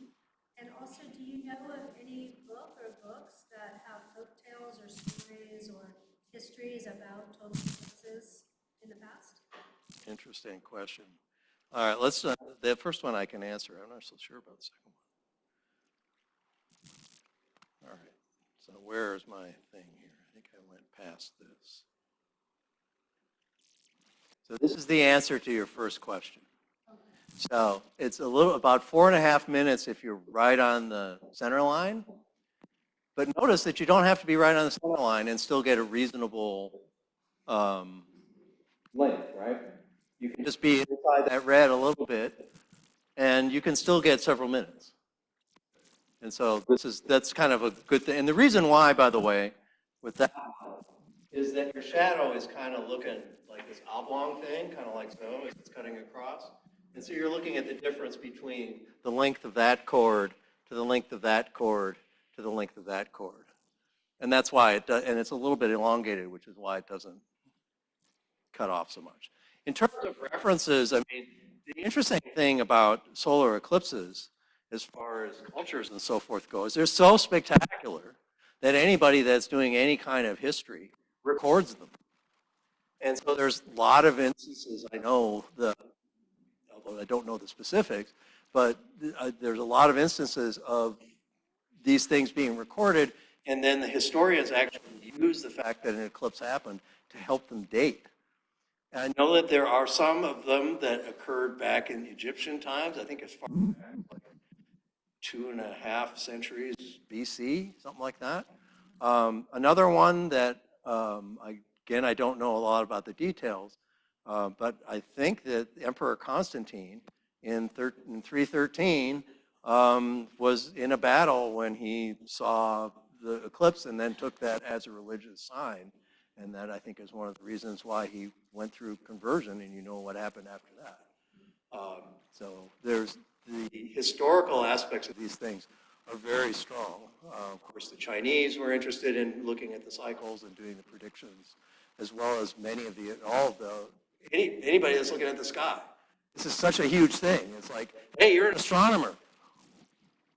And also, do you know of any book or books that have folk tales or stories or histories about total eclipses in the past? Interesting question. All right, let's, the first one I can answer. I'm not so sure about the second one. All right, so where is my thing here? I think I went past this. So this is the answer to your first question. So it's about 4.5 minutes if you're right on the center line. But notice that you don't have to be right on the center line and still get a reasonable length, right? You can just be inside that red a little bit, and you can still get several minutes. And so that's kind of a good thing. And the reason why, by the way, with that is that your shadow is kind of looking like this oblong thing, kind of like so, as it's cutting across. And so you're looking at the difference between the length of that chord to the length of that chord to the length of that chord. And that's why it does, and it's a little bit elongated, which is why it doesn't cut off so much. In terms of references, I mean, the interesting thing about solar eclipses, as far as cultures and so forth goes, they're so spectacular that anybody that's doing any kind of history records them. And so there's a lot of instances, I know, although I don't know the specifics, but there's a lot of instances of these things being recorded, and then the historians actually use the fact that an eclipse happened to help them date. And I know that there are some of them that occurred back in Egyptian times, I think as far back as like 2.5 centuries BC, something like that. Another one that, again, I don't know a lot about the details, but I think that Emperor Constantine in 313 was in a battle when he saw the eclipse and then took that as a religious sign. And that, I think, is one of the reasons why he went through conversion, and you know what happened after that. So there's the historical aspects of these things are very strong. Of course, the Chinese were interested in looking at the cycles and doing the predictions, as well as anybody that's looking at the sky. This is such a huge thing. It's like, hey, you're an astronomer.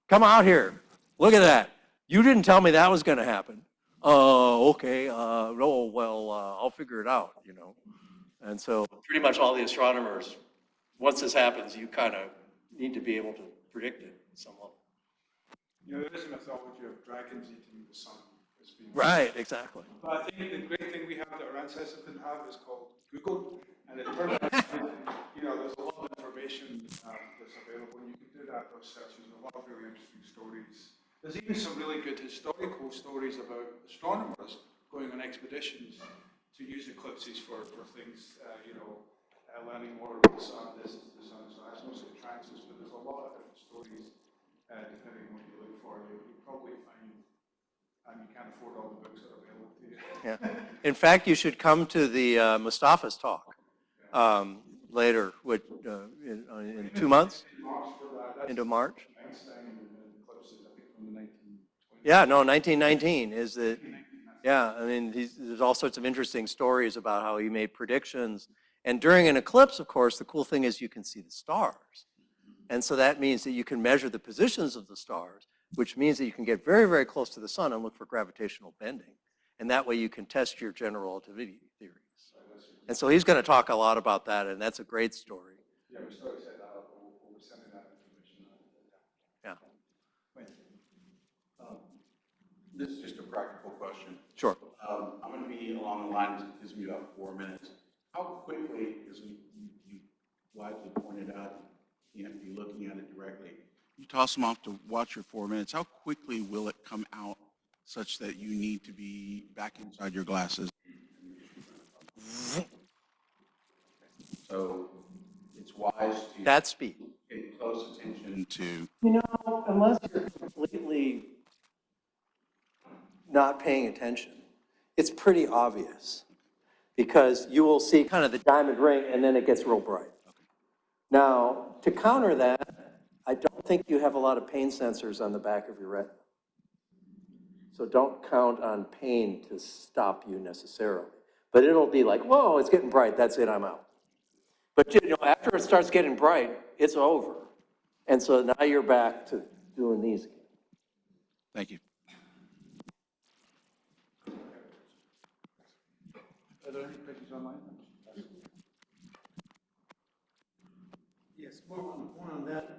Come out here. Look at that. You didn't tell me that was going to happen. oh, okay, oh, well, I'll figure it out, you know. And so pretty much all the astronomers, once this happens, you kind of need to be able to predict it at some level. You know, there is a mythology of dragons eating the sun. As being Right, exactly. But I think the great thing we have that our ancestors didn't have is called Google, and it's perfect. You know, there's a lot of information that's available, and you can do that those searches, and a lot of really interesting stories. There's even some really good historical stories about astronomers going on expeditions to use eclipses for things, you know, learning more about the sun, this is the sun, so that's mostly transits, but there's a lot of different stories, depending on what you look for. You probably find, and you can't afford all the books that are available to you. Yeah. In fact, you should come to the Mustafa's talk later, which, in 2 months, into March. Einstein and eclipses, I think from the 1920s. Yeah, no, 1919 is the, yeah, I mean, there's all sorts of interesting stories about how he made predictions. And during an eclipse, of course, the cool thing is you can see the stars. And so that means that you can measure the positions of the stars, which means that you can get very, very close to the sun and look for gravitational bending. And that way you can test your general relativity theories. And so he's going to talk a lot about that, and that's a great story. Yeah, we still set that up, we'll be sending that information out. Yeah, This is just a practical question. sure. I'm going to be along the lines, it gives me about 4 minutes. How quickly, as you wisely pointed out, you have to be looking at it directly. You toss them off to watch your 4 minutes. How quickly will it come out such that you need to be back inside your glasses? So it's wise to That speed. pay close attention to. You know, unless you're completely not paying attention, it's pretty obvious because you will see kind of the diamond ring and then it gets real bright. Now, to counter that, I don't think you have a lot of pain sensors on the back of your retina. So don't count on pain to stop you necessarily. But it'll be like, whoa, it's getting bright, that's it, I'm out. But you know, after it starts getting bright, it's over. And so now you're back to doing these again. Thank you. Are there any questions online? Yes, more on that.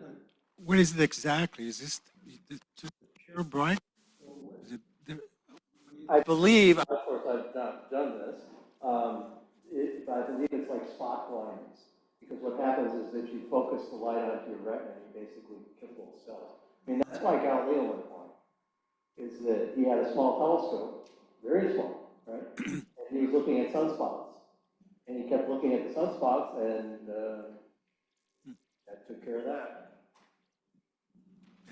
What is it exactly? Is this just pure bright? Is it I believe, of course, I've not done this, I believe it's like spot blindness. Because what happens is that you focus the light onto your retina and you basically kill those cells. I mean, that's why Galileo went blind, is that he had a small telescope, very small, right? And he was looking at sunspots. And he kept looking at the sunspots and that took care of that.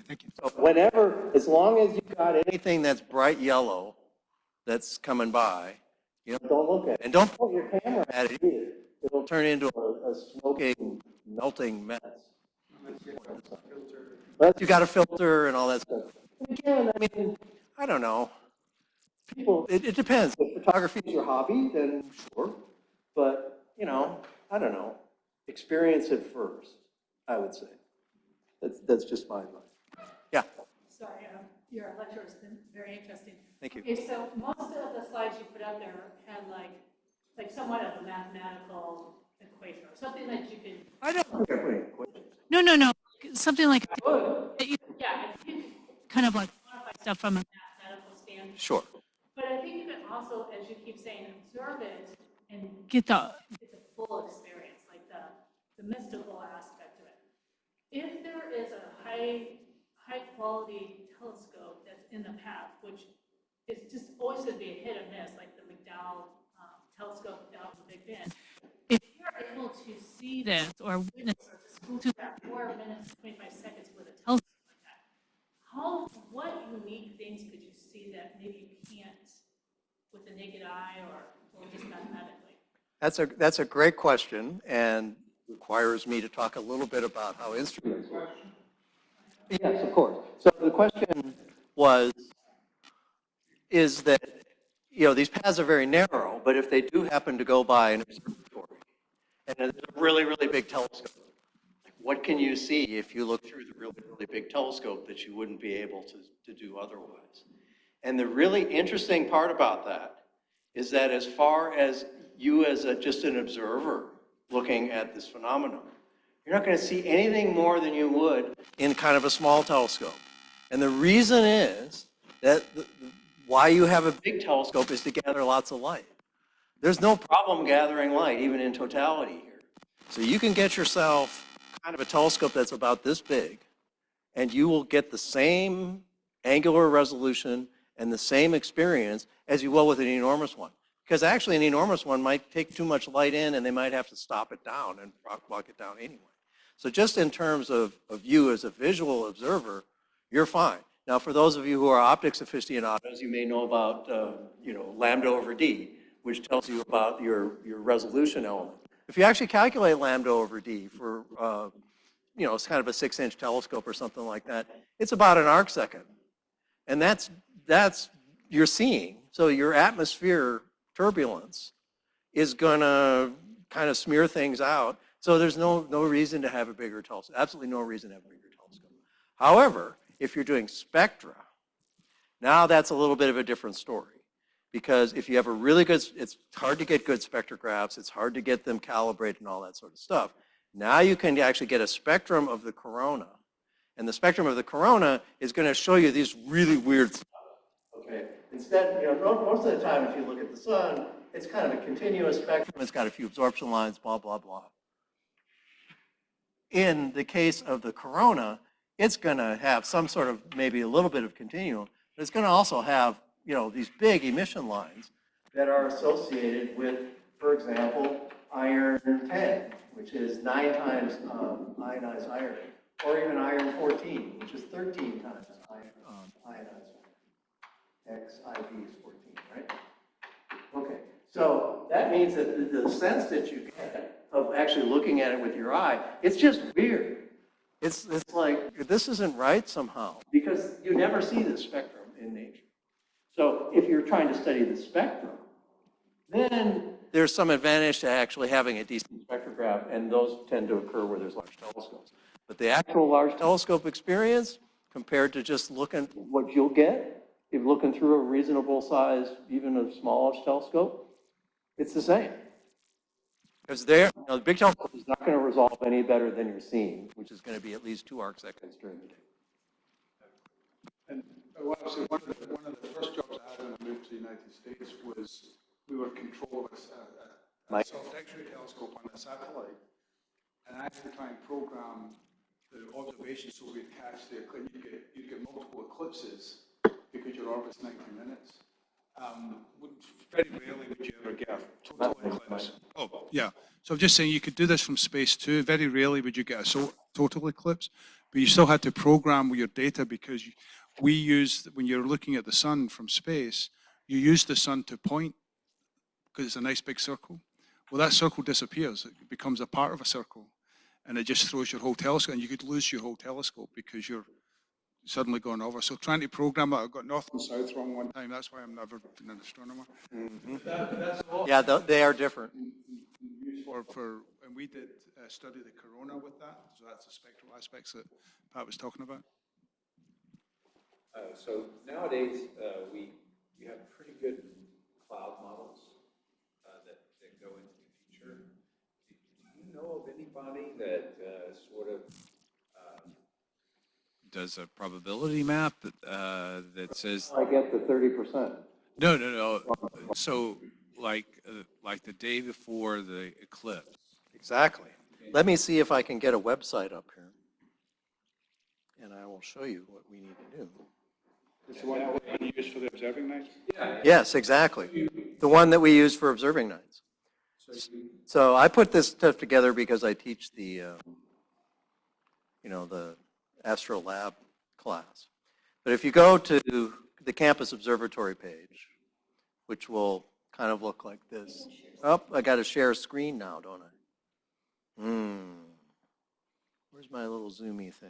Thank you. So whenever, as long as you've got anything that's bright yellow that's coming by, you know, don't look at it. And don't point your camera at it either. It'll turn into a smoking, melting mess. But you got a filter and all that stuff. And again, I mean, I don't know. People, it depends. If photography is your hobby, then sure. But, you know, I don't know. Experience it first, I would say. That's just my advice. Yeah. Sorry, your lecture has been very interesting. Thank you. Okay, so most of the slides you put up there had like somewhat of a mathematical equation or something that you could. I don't think I'm putting equations. No. Something like, Yeah, I think kind of like quantify stuff from a mathematical standpoint. Sure. But I think you can also, as you keep saying, observe it and get the, get the full experience, like the mystical aspect of it. If there is a high quality telescope that's in the path, which is just always going to be a hit or miss, like the McDowell telescope down in Big Bend. If you're able to see this or witness or just go through that 4 minutes, 25 seconds with a telescope like that, what unique things could you see that maybe you can't with the naked eye or just mathematically? That's a great question and requires me to talk a little bit about how instruments work. Yes, of course. So the question is that, you know, these paths are very narrow, but if they do happen to go by an observatory and it's a really, really big telescope, what can you see if you look through the really, really big telescope that you wouldn't be able to do otherwise? And the really interesting part about that is that as far as you as just an observer looking at this phenomenon, you're not going to see anything more than you would in kind of a small telescope. And the reason is that why you have a big telescope is to gather lots of light. There's no problem gathering light, even in totality here. So you can get yourself kind of a telescope that's about this big, and you will get the same angular resolution and the same experience as you will with an enormous one. Because actually an enormous one might take too much light in and they might have to stop it down and block it down anyway. So just in terms of you as a visual observer, you're fine. Now for those of you who are optics aficionados, you may know about lambda over D, which tells you about your resolution element. If you actually calculate lambda over D for it's kind of a 6-inch telescope or something like that, it's about an arc second. And that's you're seeing. So your atmosphere turbulence is gonna kind of smear things out. So there's no reason to have a bigger telescope, absolutely no reason to have a bigger telescope. However, if you're doing spectra, now that's a little bit of a different story. Because if you have a really good, it's hard to get good spectrographs, it's hard to get them calibrated and all that sort of stuff. Now you can actually get a spectrum of the corona. And the spectrum of the corona is going to show you these really weird stuff. Okay. Instead, most of the time if you look at the sun, it's kind of a continuous spectrum. It's got a few absorption lines, blah, blah, blah. In the case of the corona, it's going to have some sort of maybe a little bit of continuum, but it's going to also have these big emission lines that are associated with, for example, iron 10, which is 9 times ionized iron, or even iron 14, which is 13 times ionized iron. XIV is 14, right? Okay, so that means that the sense that you get of actually looking at it with your eye, it's just weird. It's like, this isn't right somehow, because you never see this spectrum in nature. So if you're trying to study the spectrum, then there's some advantage to actually having a decent spectrograph, and those tend to occur where there's large telescopes. But the actual large telescope experience, compared to just looking what you'll get, if looking through a reasonable size, even a smallish telescope, it's the same. Because the big telescope is not going to resolve any better than you're seeing, which is going to be at least 2 arc seconds during the day. And one of the first jobs I had when I moved to the United States was we were in control of a soft X-ray telescope on a satellite. And I had to try and program the observations so we'd catch the eclipse. You'd get multiple eclipses because your orbit's 90 minutes. Very rarely would you ever get a total eclipse. Oh, yeah. So I'm just saying you could do this from space too. Very rarely would you get a total eclipse, but you still had to program with your data because we use, when you're looking at the sun from space, you use the sun to point because it's a nice big circle. Well, that circle disappears. It becomes a part of a circle and it just throws your whole telescope, and you could lose your whole telescope because you're suddenly going over. So trying to program it, I got north and south wrong one time. That's why I'm never been an astronomer. Mm-hmm. Yeah, they are different. And we did study the corona with that. So that's the spectral aspects that Pat was talking about. So nowadays, we have pretty good cloud models that go into the future. Do you know of anybody that sort of does a probability map that says? I get the 30%. No. So like the day before the eclipse. Exactly. Let me see if I can get a website up here. And I will show you what we need to do. It's the one that we use for the observing nights? Yes, exactly. The one that we use for observing nights. So I put this stuff together because I teach the, the Astro Lab class. But if you go to the campus observatory page, which will kind of look like this. Oh, I got to share a screen now, don't I? Where's my little zoomy thing?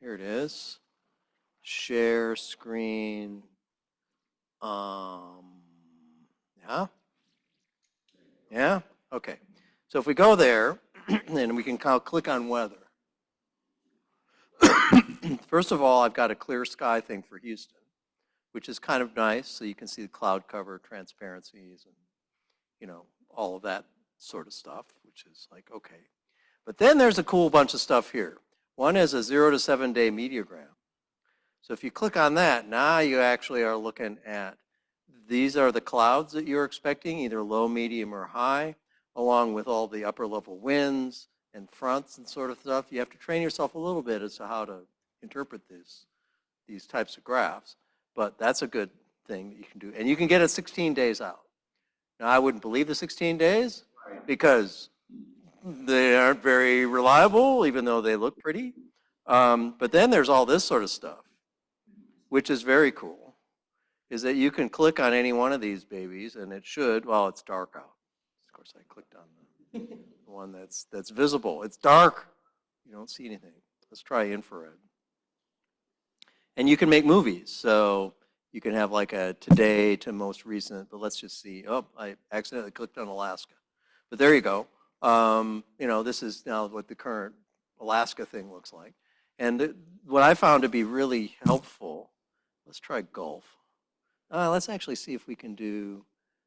Here it is. Share screen. Yeah? Okay. So if we go there, and we can click on weather. First of all, I've got a clear sky thing for Houston, which is kind of nice. So you can see the cloud cover, transparencies, and, you know, all of that sort of stuff, which is like, okay. But then there's a cool bunch of stuff here. One is a 0 to 7 day mediogram. So if you click on that, now you actually are looking at, these are the clouds that you're expecting, either low, medium, or high, along with all the upper level winds and fronts and sort of stuff. You have to train yourself a little bit as to how to interpret these types of graphs. But that's a good thing that you can do. And you can get it 16 days out. Now, I wouldn't believe the 16 days because they aren't very reliable, even though they look pretty. But then there's all this sort of stuff, which is very cool, is that you can click on any one of these babies and it should, well, it's dark out. Of course, I clicked on the one that's visible. It's dark. You don't see anything. Let's try infrared. And you can make movies. So you can have like a today to most recent, but let's just see. Oh, I accidentally clicked on Alaska. But there you go. You know, this is now what the current Alaska thing looks like. And what I found to be really helpful, let's try Gulf. Let's actually see if we can do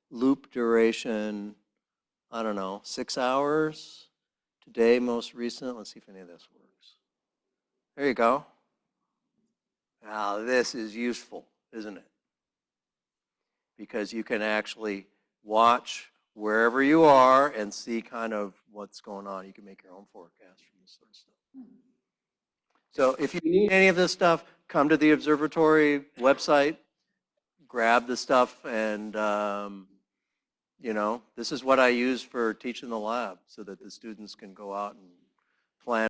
loop duration, I don't know, 6 hours. Today, most recent. Let's see if any of this works. There you go. Now, this is useful, isn't it? Because you can actually watch wherever you are and see kind of what's going on. You can make your own forecast from this sort of stuff. So if you need any of this stuff, come to the observatory website, grab the stuff, and you know, this is what I use for teaching the lab so that the students can go out and